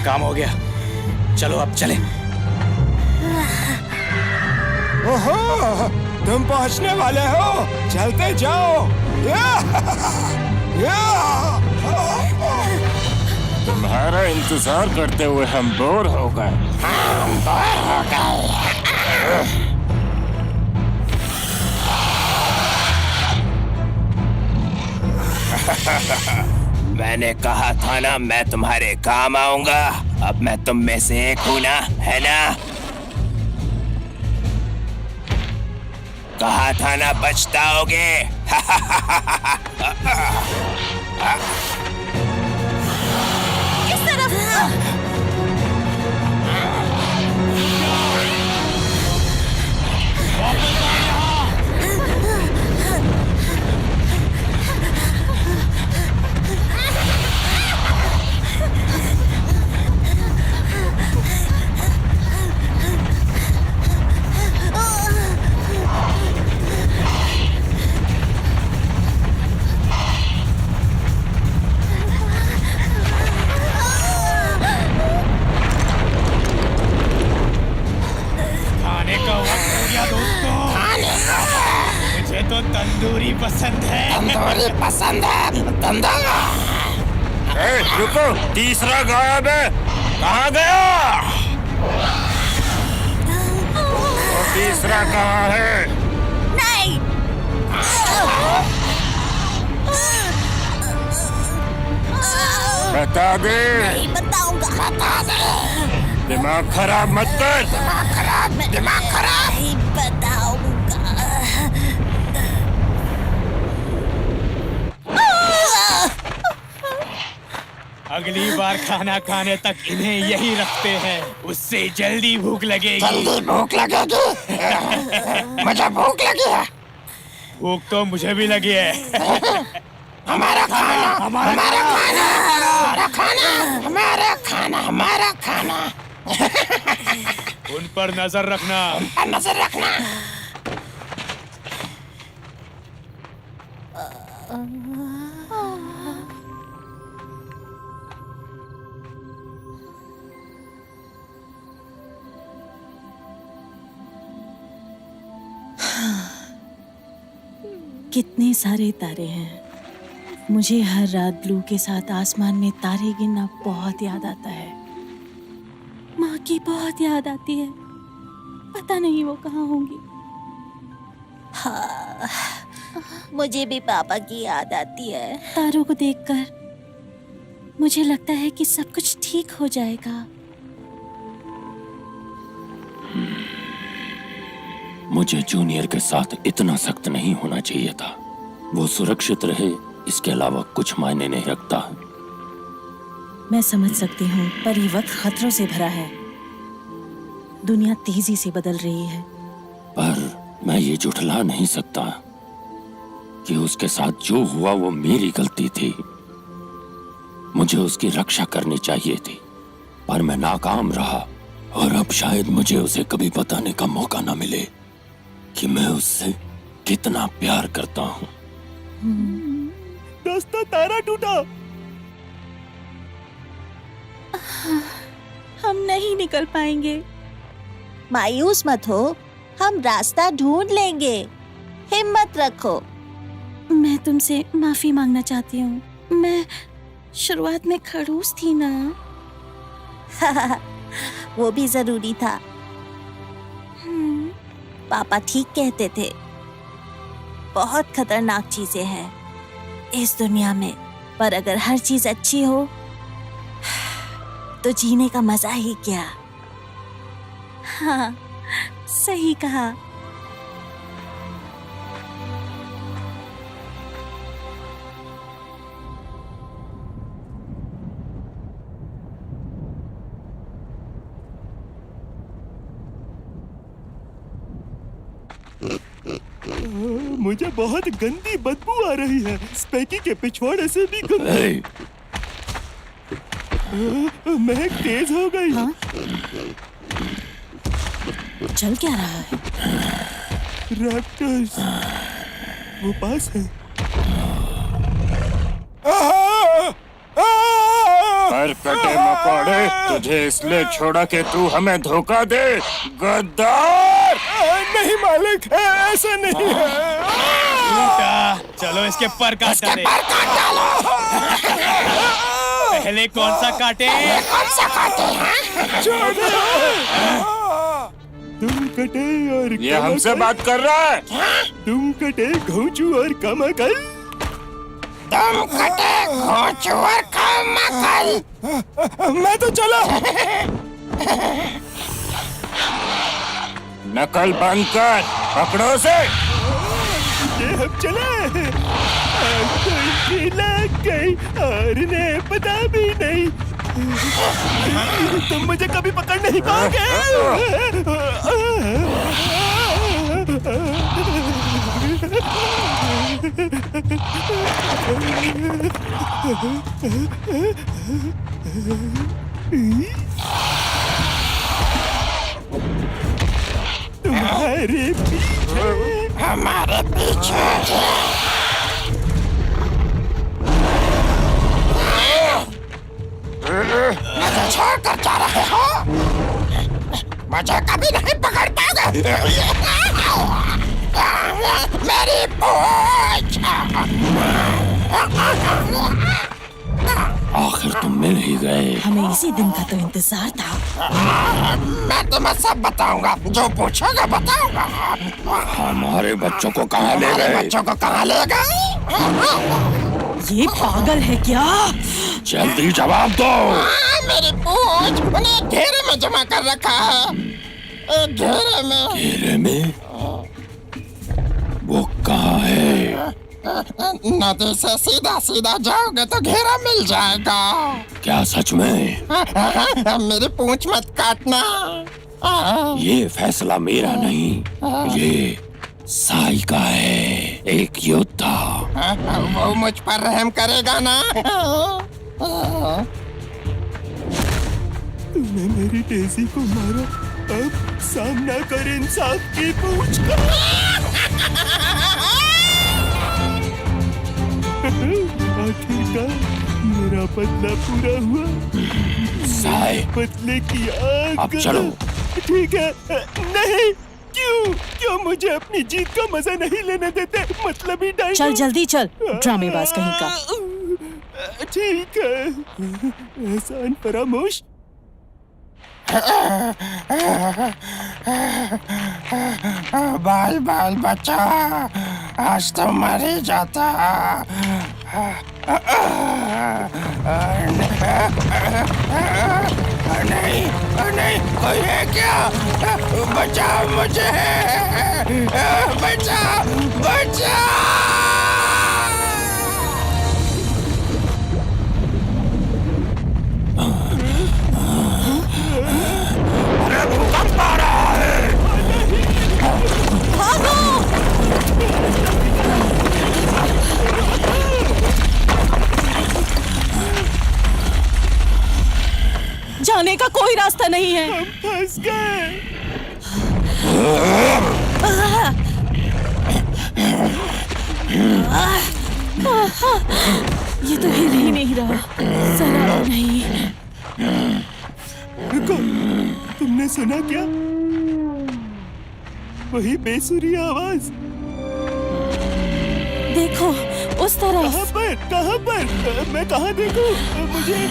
काम हो गया, चलो अब चले। ओहो, तुम पहुंचने वाले हो, चलते जाओ। तुम्हारा इंतजार करते हुए हम बोर हो गए। मैंने कहा था ना मैं तुम्हारे काम आऊंगा। अब मैं तुम में से एक हूं ना, है ना? कहा था ना पछताओगे। किस तरफ? खाने का वक्त हो गया दोस्तों। मुझे तो तंदूरी पसंद है। तंदूरी पसंद है, तंदूरी। रुको, तीसरा गायब है, कहाँ गया? वो तीसरा कहाँ है? नहीं। बता दे। नहीं बताऊंगा। बता दे। दिमाग खराब मत कर। दिमाग खराब। नहीं बताऊंगा। अगली बार खाना खाने तक इन्हें यही रखते हैं, उससे जल्दी भूख लगेगी। जल्दी भूख लगेगी। मुझे भूख लगी है। भूख तो मुझे भी लगी है। हमारा खाना, हमारा खाना, हमारा खाना, हमारा खाना, हमारा खाना। उन पर नजर रखना। नजर रखना। कितने सारे तारे हैं। मुझे हर रात ब्लू के साथ आसमान में तारे गिनना बहुत याद आता है। माँ की बहुत याद आती है। पता नहीं वो कहाँ होंगी। हाँ, मुझे भी पापा की याद आती है। तारों को देखकर मुझे लगता है कि सब कुछ ठीक हो जाएगा। मुझे जूनियर के साथ इतना सख्त नहीं होना चाहिए था। वो सुरक्षित रहे, इसके अलावा कुछ मायने नहीं रखता। मैं समझ सकती हूँ, पर ये वक्त खतरों से भरा है। दुनिया तेजी से बदल रही है। पर मैं ये झुठला नहीं सकता कि उसके साथ जो हुआ वो मेरी गलती थी। मुझे उसकी रक्षा करनी चाहिए थी, पर मैं नाकाम रहा। और अब शायद मुझे उसे कभी बताने का मौका न मिले कि मैं उससे कितना प्यार करता हूँ। दोस्तों, तारा टूटा। हम नहीं निकल पाएंगे। मायूस मत हो, हम रास्ता ढूंढ लेंगे। हिम्मत रखो। मैं तुमसे माफी मांगना चाहती हूँ। मैं शुरुआत में खड़ूस थी ना। वो भी जरूरी था। पापा ठीक कहते थे, बहुत खतरनाक चीजें हैं इस दुनिया में, पर अगर हर चीज अच्छी हो तो जीने का मजा ही क्या। हाँ, सही कहा। मुझे बहुत गंदी बदबू आ रही है। स्पैकी के पिछवाड़े से भी गंदी। महक तेज हो गई। हाँ? चल क्या रहा है? रैप्टर्स वो पास है। पर कटे मकोड़े, तुझे इसलिए छोड़ा कि तू हमें धोखा दे, गद्दार। नहीं मालिक, ऐसा नहीं है। चलो इसके पर काट डाले। पहले कौन सा काटे? तुम कटे और ये हमसे बात कर रहा है। तुम कटे घोंचू और कमकल। तुम कटे घोंचू और कमकल। मैं तो चला। नकल बंद कर, पकड़ो से। ये हम चले। लग गई और ने पता भी नहीं। तुम मुझे कभी पकड़ नहीं पाओगे। तुम्हारे पीछे, हमारे पीछे। मुझे छोड़कर जा रहे हो? मुझे कभी नहीं पकड़ पाओगे। मेरी पूंछ। आखिर तुम मिल ही गए। हमें इसी दिन का तो इंतजार था। मैं तुम्हें सब बताऊंगा, जो पूछोगे बताऊंगा। हमारे बच्चों को कहाँ ले गए? बच्चों को कहाँ ले गए? ये पागल है क्या? जल्दी जवाब दो। मेरी पूंछ उन्हें घेरे में जमा कर रखा है। घेरे में। घेरे में? वो कहाँ है? नदी से सीधा सीधा जाओगे तो घेरा मिल जाएगा। क्या सच में? मेरी पूंछ मत काटना। ये फैसला मेरा नहीं, ये साई का है, एक योद्धा। वो मुझ पर रहम करेगा ना? तूने मेरी डेज़ी को मारा, अब सामना कर इंसाफ की पूछ का। आखिरकार मेरा बदला पूरा हुआ। साई, बदले की आग। अब चलो। ठीक है। नहीं, क्यों मुझे अपनी जीत का मजा नहीं लेने देते? मतलब ही डायनो। चल जल्दी चल, ड्रामेबाज कहीं का। ठीक है। एहसान फरामोश। बाल बाल बच्चा, आज तो मर ही जाता। नहीं नहीं, कोई है क्या? बचाओ मुझे, बचाओ बचाओ। जाने का कोई रास्ता नहीं है। हम फंस गए। ये तो हिल ही नहीं रहा, जरा नहीं। रुको, तुमने सुना क्या? वही बेसुरी आवाज। देखो उस तरफ। कहाँ पर? कहाँ पर? मैं कहाँ देखूं? मुझे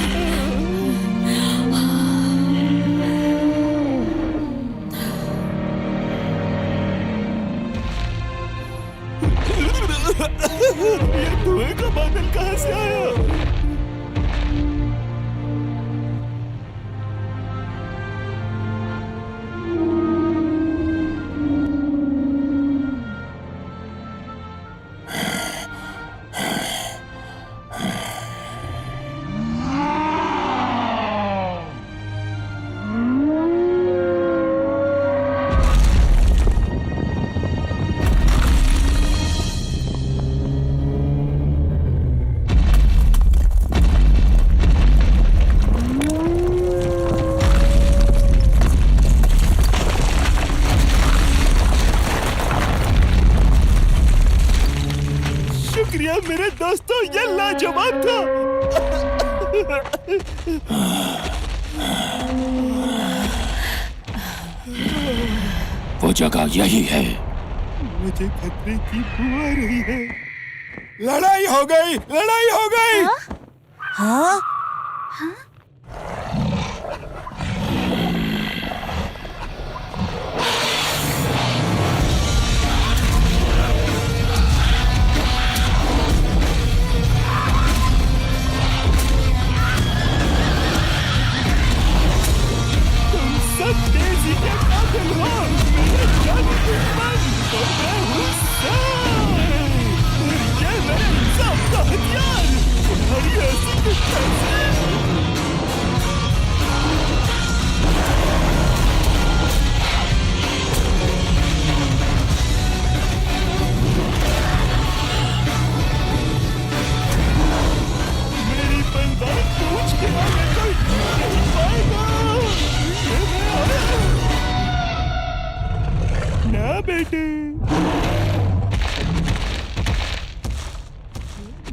ये धुएं का बादल कहाँ से आया? शुक्रिया मेरे दोस्तों, ये लाजवाब था। वो जगह यही है। मुझे खतरे की बू आ रही है। लड़ाई हो गई, लड़ाई हो गई। हाँ? तुम सब तेजी के कातिल हो। मेरे जाने दुश्मन और मैं हूँ सैफ। ये मेरे सब का हथियार। तुम्हारी ऐसी कैसे? मेरी बंदा पूछ के आगे कोई नहीं पाएगा। ये मैं आया। ना बेटे,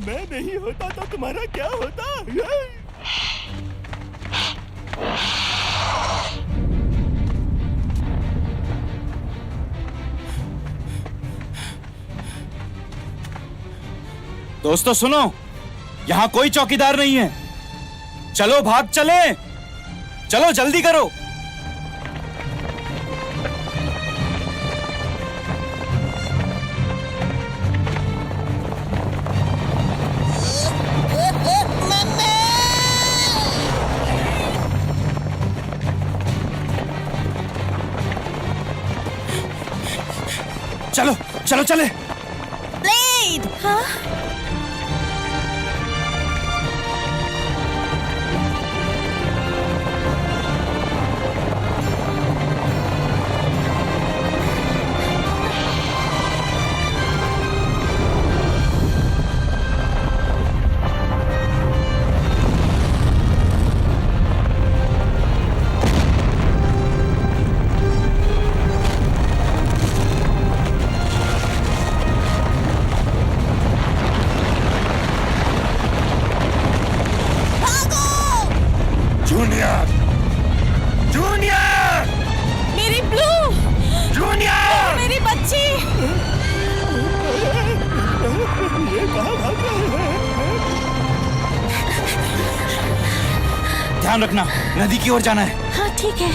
मैं नहीं होता तो तुम्हारा क्या होता? दोस्तों सुनो, यहाँ कोई चौकीदार नहीं है। चलो भाग चले, चलो जल्दी करो। चलो चलो चले। ब्लेड। हाँ? जूनियर, जूनियर, मेरी ब्लू, जूनियर। मेरी बच्ची। ये कहाँ भाग रहे हैं? ध्यान रखना, नदी की ओर जाना है। हाँ ठीक है।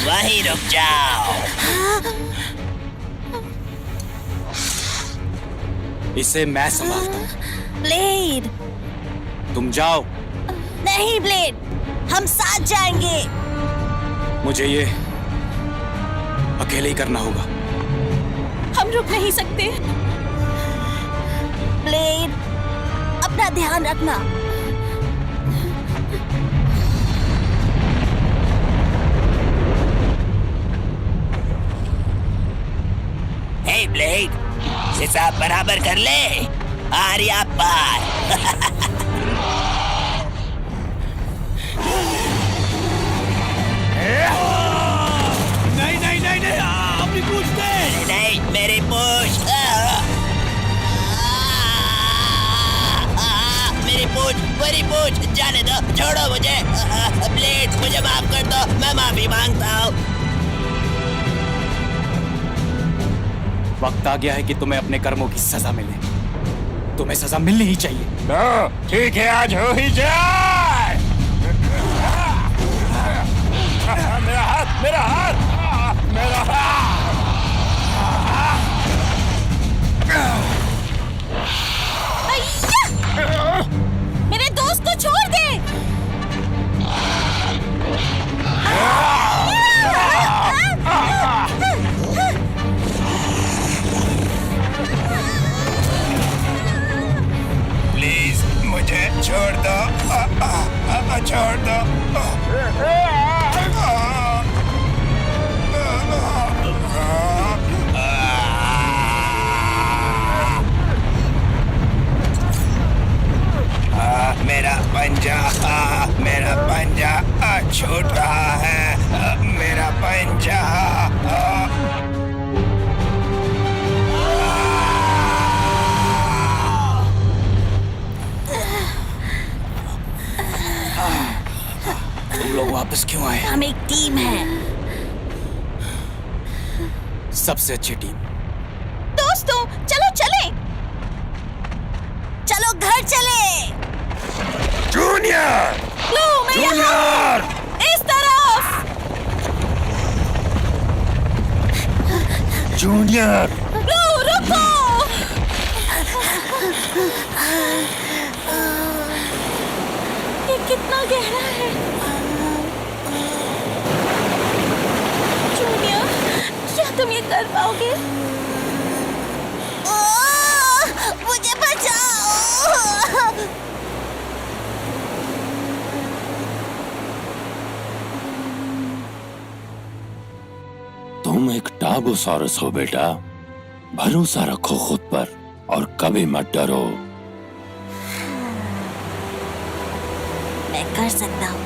वहीं रुक जाओ। इसे मैं संभालता हूँ। ब्लेड। तुम जाओ। नहीं ब्लेड, हम साथ जाएंगे। मुझे ये अकेले ही करना होगा। हम रुक नहीं सकते। ब्लेड, अपना ध्यान रखना। हे ब्लेड, हिसाब बराबर कर ले। आर्या पार। नहीं नहीं नहीं नहीं, अपनी पूछ दे। नहीं, मेरी पूछ। मेरी पूछ जाने दो, छोड़ो मुझे। ब्लेड, मुझे माफ कर दो, मैं माफी मांगता हूँ। वक्त आ गया है कि तुम्हें अपने कर्मों की सजा मिले। तुम्हें सजा मिलनी ही चाहिए। तो ठीक है, आज हो ही जाए। मेरा हाथ, मेरा हाथ, मेरा हाथ। मेरे दोस्त को छोड़ दे। प्लीज मुझे छोड़ दो, छोड़ दो। मेरा पंजा, मेरा पंजा छूट रहा है, मेरा पंजा। तुम लोग वापस क्यों आए? हम एक टीम है। सबसे अच्छी टीम। दोस्तों चलो चले, चलो घर चले। जूनियर, ब्लू मैं यहाँ हूँ। इस तरफ। जूनियर। ब्लू रुको। ये कितना गहरा है। जूनियर, क्या तुम ये कर पाओगे? मुझे बचाओ। तुम एक टाबोसॉरस हो बेटा, भरोसा रखो खुद पर और कभी मत डरो। मैं कर सकता हूँ।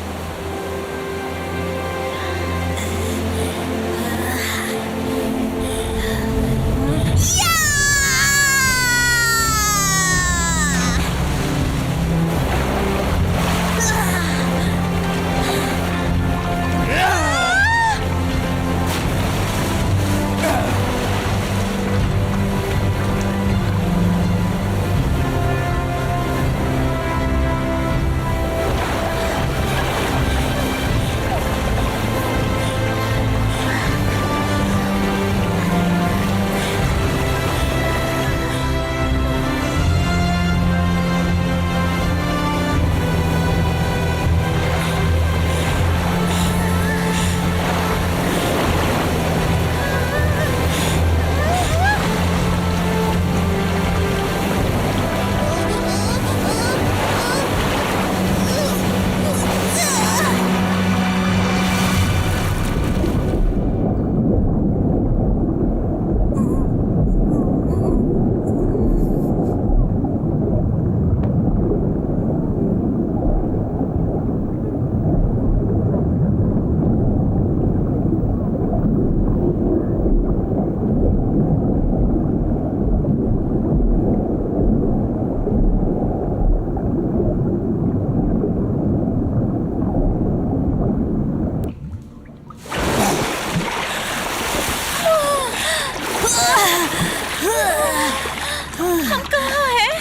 हम कहाँ हैं?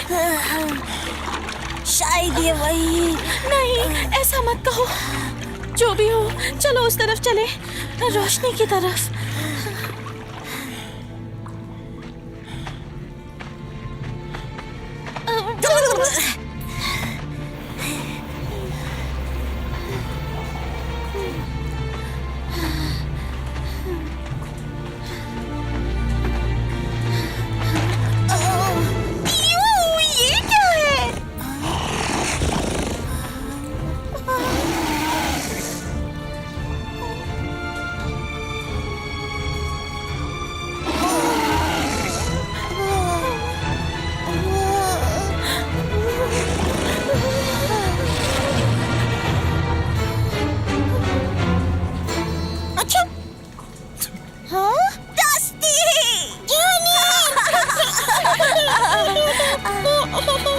शायद ये वही। नहीं, ऐसा मत कहो। जो भी हो, चलो उस तरफ चले, रोशनी की तरफ।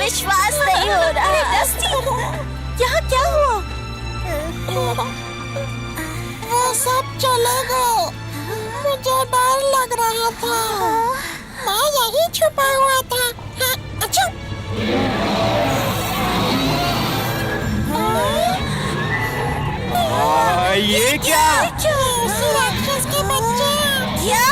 विश्वास नहीं हो रहा है। डस्टी, यहाँ क्या हुआ? वो सब चले गए। मुझे डर लग रहा था। मैं यही छुपा हुआ था। हाँ, अच्छा। ये क्या? उसी राक्षस के बच्चे। क्या?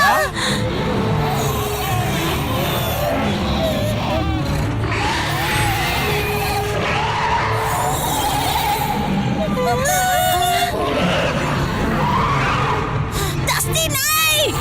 डस्टी नहीं!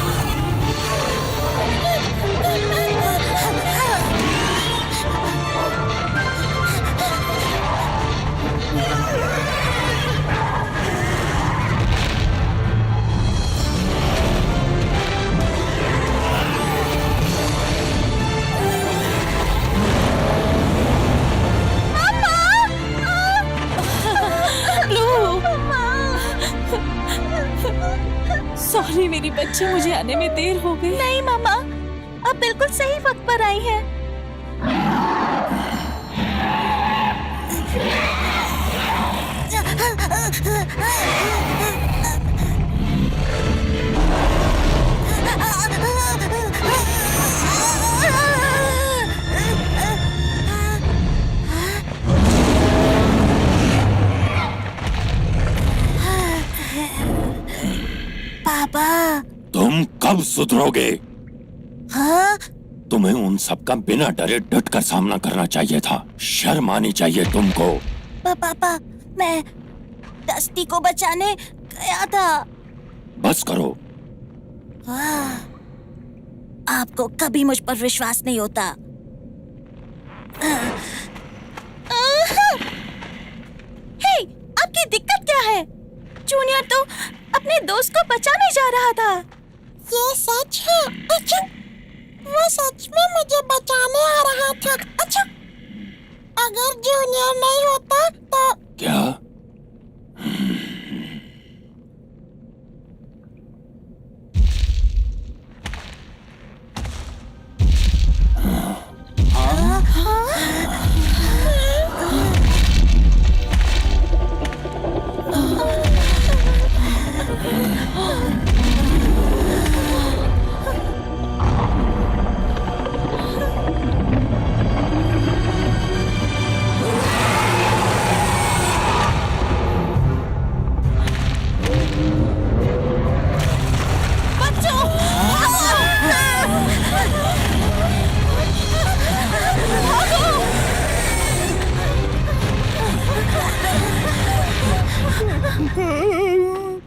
मेरी बच्ची, मुझे आने में देर हो गई। नहीं मामा, आप बिल्कुल सही वक्त पर आई हैं। पापा। तुम कब सुधरोगे? हाँ? तुम्हें उन सब का बिना डरे डट कर सामना करना चाहिए था। शर्म आनी चाहिए तुमको। पापा, मैं डस्टी को बचाने गया था। बस करो। आपको कभी मुझ पर विश्वास नहीं होता। हे, आपकी दिक्कत क्या है? जूनियर तो अपने दोस्त को बचाने जा रहा था। ये सच है? अच्छा, वो सच में मुझे बचाने आ रहा था। अच्छा, अगर जूनियर नहीं होता तो क्या?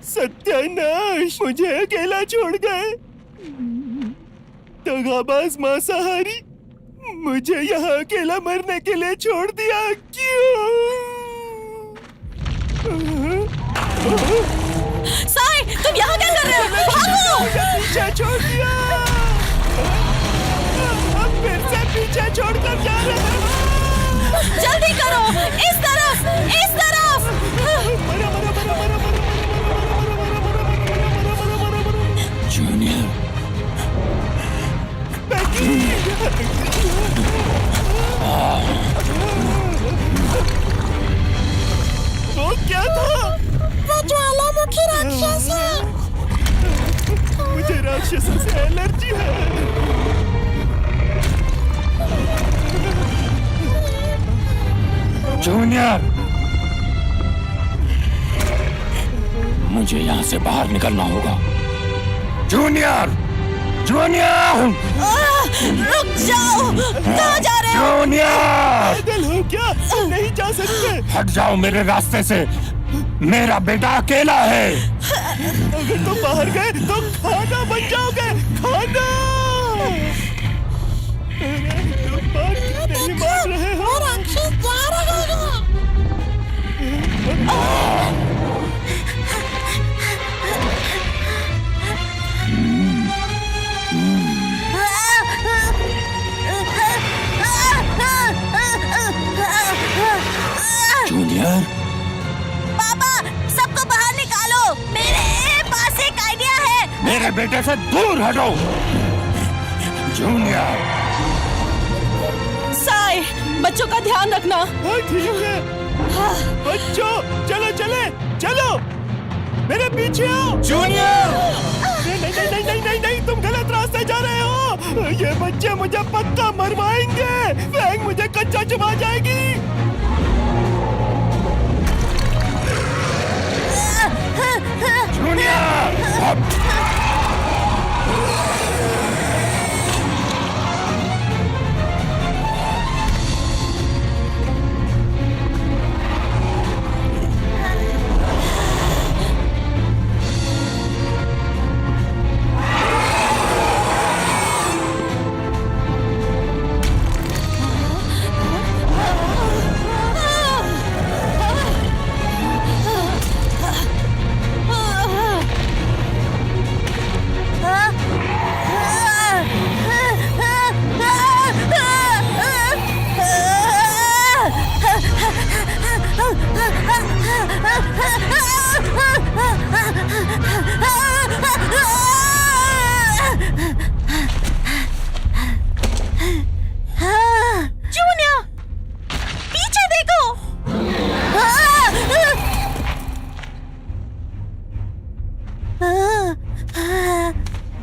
सत्यानाश, मुझे अकेला छोड़ गए। दगाबाज मांसाहारी, मुझे यहाँ अकेला मरने के लिए छोड़ दिया। क्यों? साई, तुम यहाँ क्या कर रहे हो? भागो! मुझे पीछे छोड़ दिया। अब फिर से पीछे छोड़कर जा रहे हो। जल्दी करो! इस तरफ! इस तरफ! जूनियर, वो क्या था? वो ज्वालामुखी राक्षस है। मुझे राक्षसों से एलर्जी है। जूनियर, मुझे यहाँ से बाहर निकलना होगा। जूनियर, जूनियर, रुक जाओ! कहाँ जा रहे हो? जूनियर, पागल हो क्या? नहीं जा सकते। हट जाओ मेरे रास्ते से। मेरा बेटा अकेला है। अगर तुम बाहर गए तो खाना बन जाओगे। खाना! तुम बात क्यों नहीं मान रहे हो? वो राक्षस जा रहा है। जूनियर, पापा, सबको बाहर निकालो! मेरे पास एक आइडिया है। मेरे बेटे से दूर हटो। जूनियर, साई, बच्चों का ध्यान रखना। हाँ ठीक है। बच्चों, चलो चले, चलो मेरे पीछे आओ। जूनियर, नहीं नहीं नहीं नहीं नहीं नहीं, तुम गलत रास्ते जा रहे हो। ये बच्चे मुझे पक्का मरवाएंगे। फैंग मुझे कच्चा चबा जाएगी। Junior,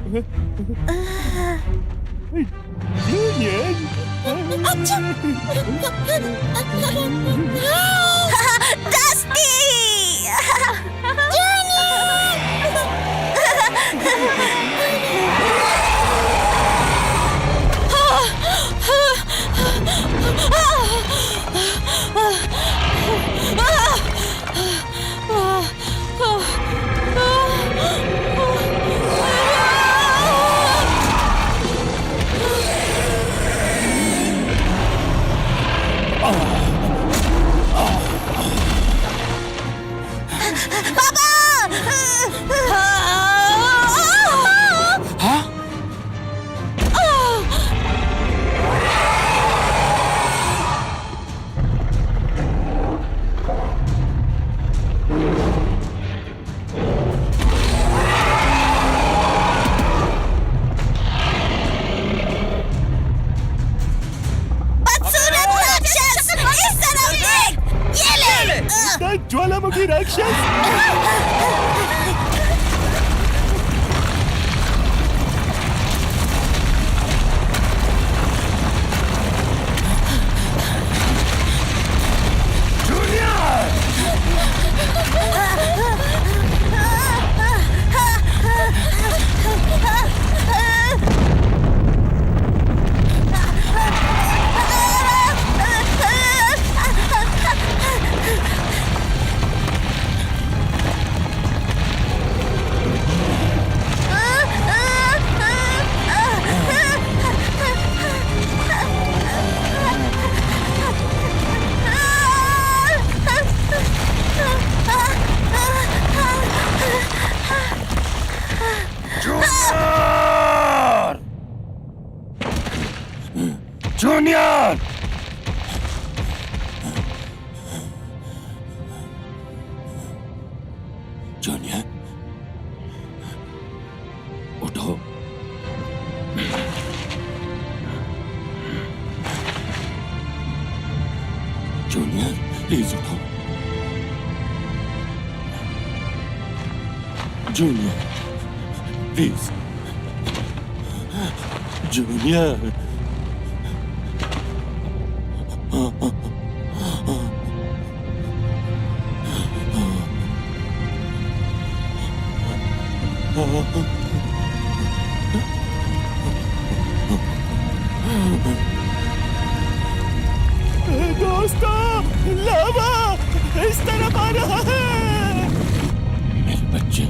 junior dusty! ज्वालामुखी राक्षस जूनियर! जूनियर उठो। जूनियर प्लीज उठो। Junior please. जूनियर दोस्तों, लावा इस तरफ आ रहा है। मेरे बच्चे,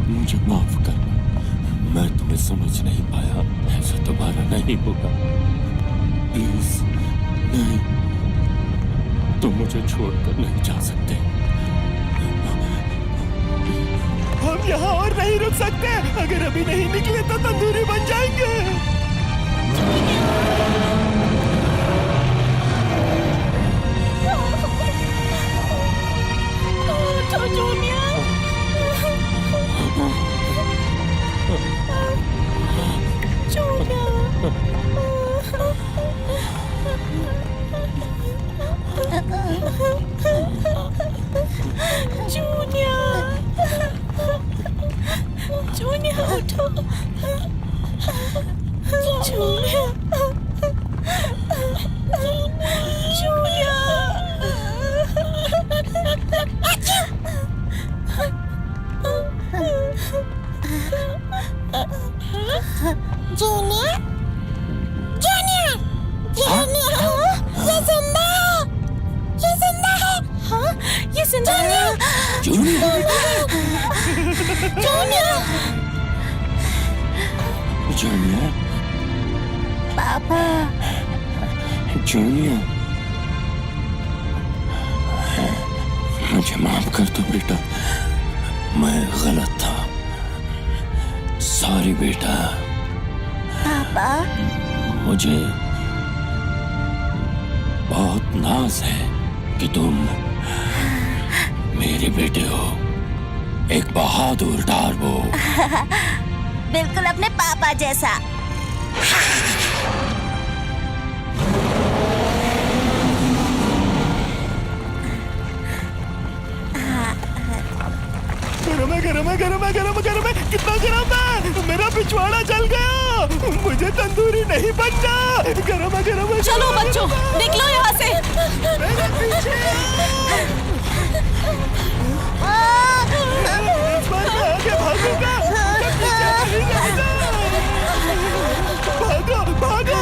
मुझे माफ कर। मैं तुम्हें समझ नहीं पाया। ऐसा दोबारा नहीं होगा। प्लीज नहीं, तुम मुझे छोड़कर नहीं जा सकते। हम यहाँ और नहीं रुक सकते। अगर अभी नहीं निकले तो तंदूरी बन जाएंगे। जूनियर, जूनियर, जूनियर, ये जिंदा है, ये जिंदा है। हाँ, ये जिंदा है। जूनियर, जूनियर, जूनियर, पापा। जूनियर, मुझे माफ कर दो बेटा। मैं गलत था। सॉरी बेटा। पापा, मुझे बहुत नाज है कि तुम मेरे बेटे हो। एक बहादुर टार्बो। बिल्कुल अपने पापा जैसा। गरम है, गरम है, गरम है, गरम है, गरम है। कितना गरम है। पिछवाड़ा जल गया। मुझे तंदूरी नहीं बनना। गरम गरम। चलो बच्चों, निकलो यहाँ से। मेरे पीछे इस बार मैं आगे भागूंगा। पीछे नहीं जाऊंगा। भागो भागो।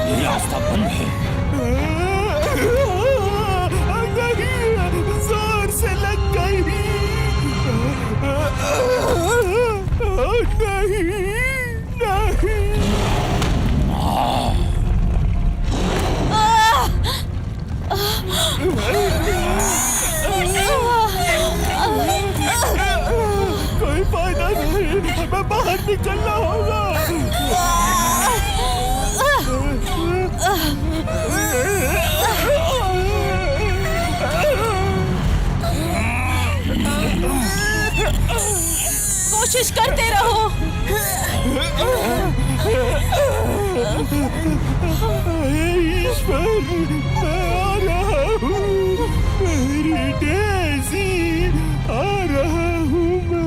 ये रास्ता बंद है। नहीं, जोर से लग गई। नहीं नहीं। कोई फायदा नहीं, हमें बाहर निकलना होगा। कोशिश करते रहो। ईश्वर, मैं आ रहा हूँ। मेरी डेज़ी, आ रहा हूँ मैं।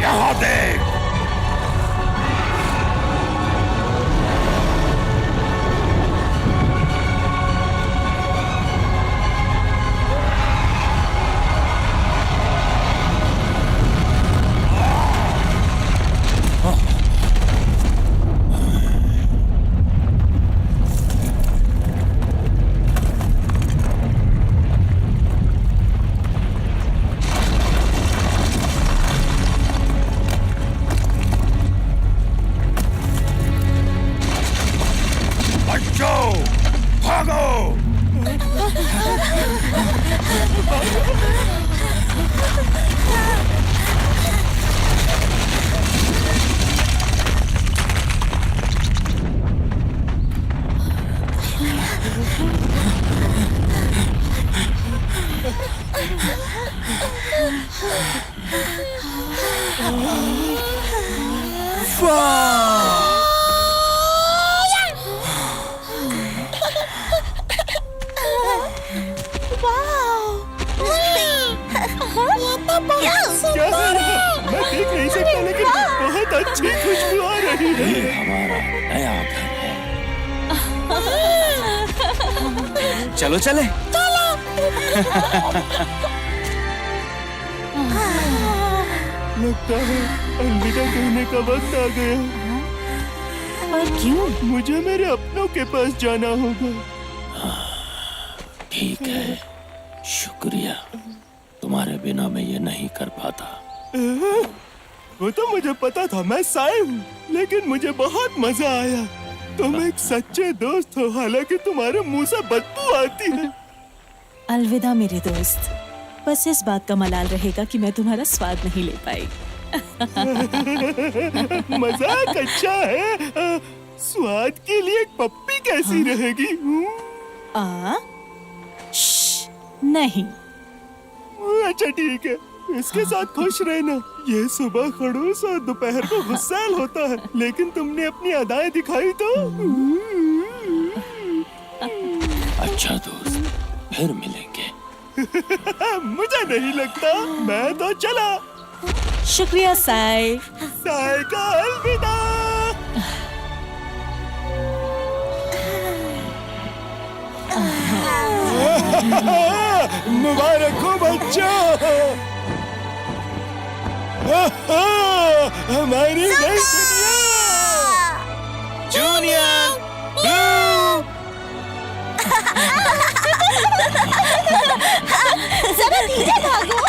यहाँ देख। मैं देख नहीं सकता, लेकिन बहुत अच्छी खुशबू आ रही है। ये हमारा नया घर है। चलो चले। लगता है अलविदा कहने का वक्त आ गया। पर क्यों? मुझे मेरे अपनों के पास जाना होगा। ठीक है, शुक्रिया। तुम्हारे बिना मैं ये नहीं कर पाता। वो तो मुझे पता था, मैं साई हूँ, लेकिन मुझे बहुत मजा आया। तुम एक सच्चे दोस्त हो, हालांकि तुम्हारे मुंह से बदबू आती है। अलविदा मेरे दोस्त। बस इस बात का मलाल रहेगा कि मैं तुम्हारा स्वाद नहीं ले पाई। मजाक अच्छा है। स्वाद के लिए एक पप्पी कैसी रहेगी? नहीं। अच्छा ठीक है, इसके साथ खुश रहना। ये सुबह खड़ूस और दोपहर को गुस्सैल होता है, लेकिन तुमने अपनी अदाएं दिखाई तो। अच्छा दोस्त, फिर मिलेंगे। मुझे नहीं लगता। मैं तो चला। शुक्रिया साई। साई का अलविदा। मुबारक हो बच्चा। हमारी नई दुनिया। Junior blue. जरा धीरे भागो।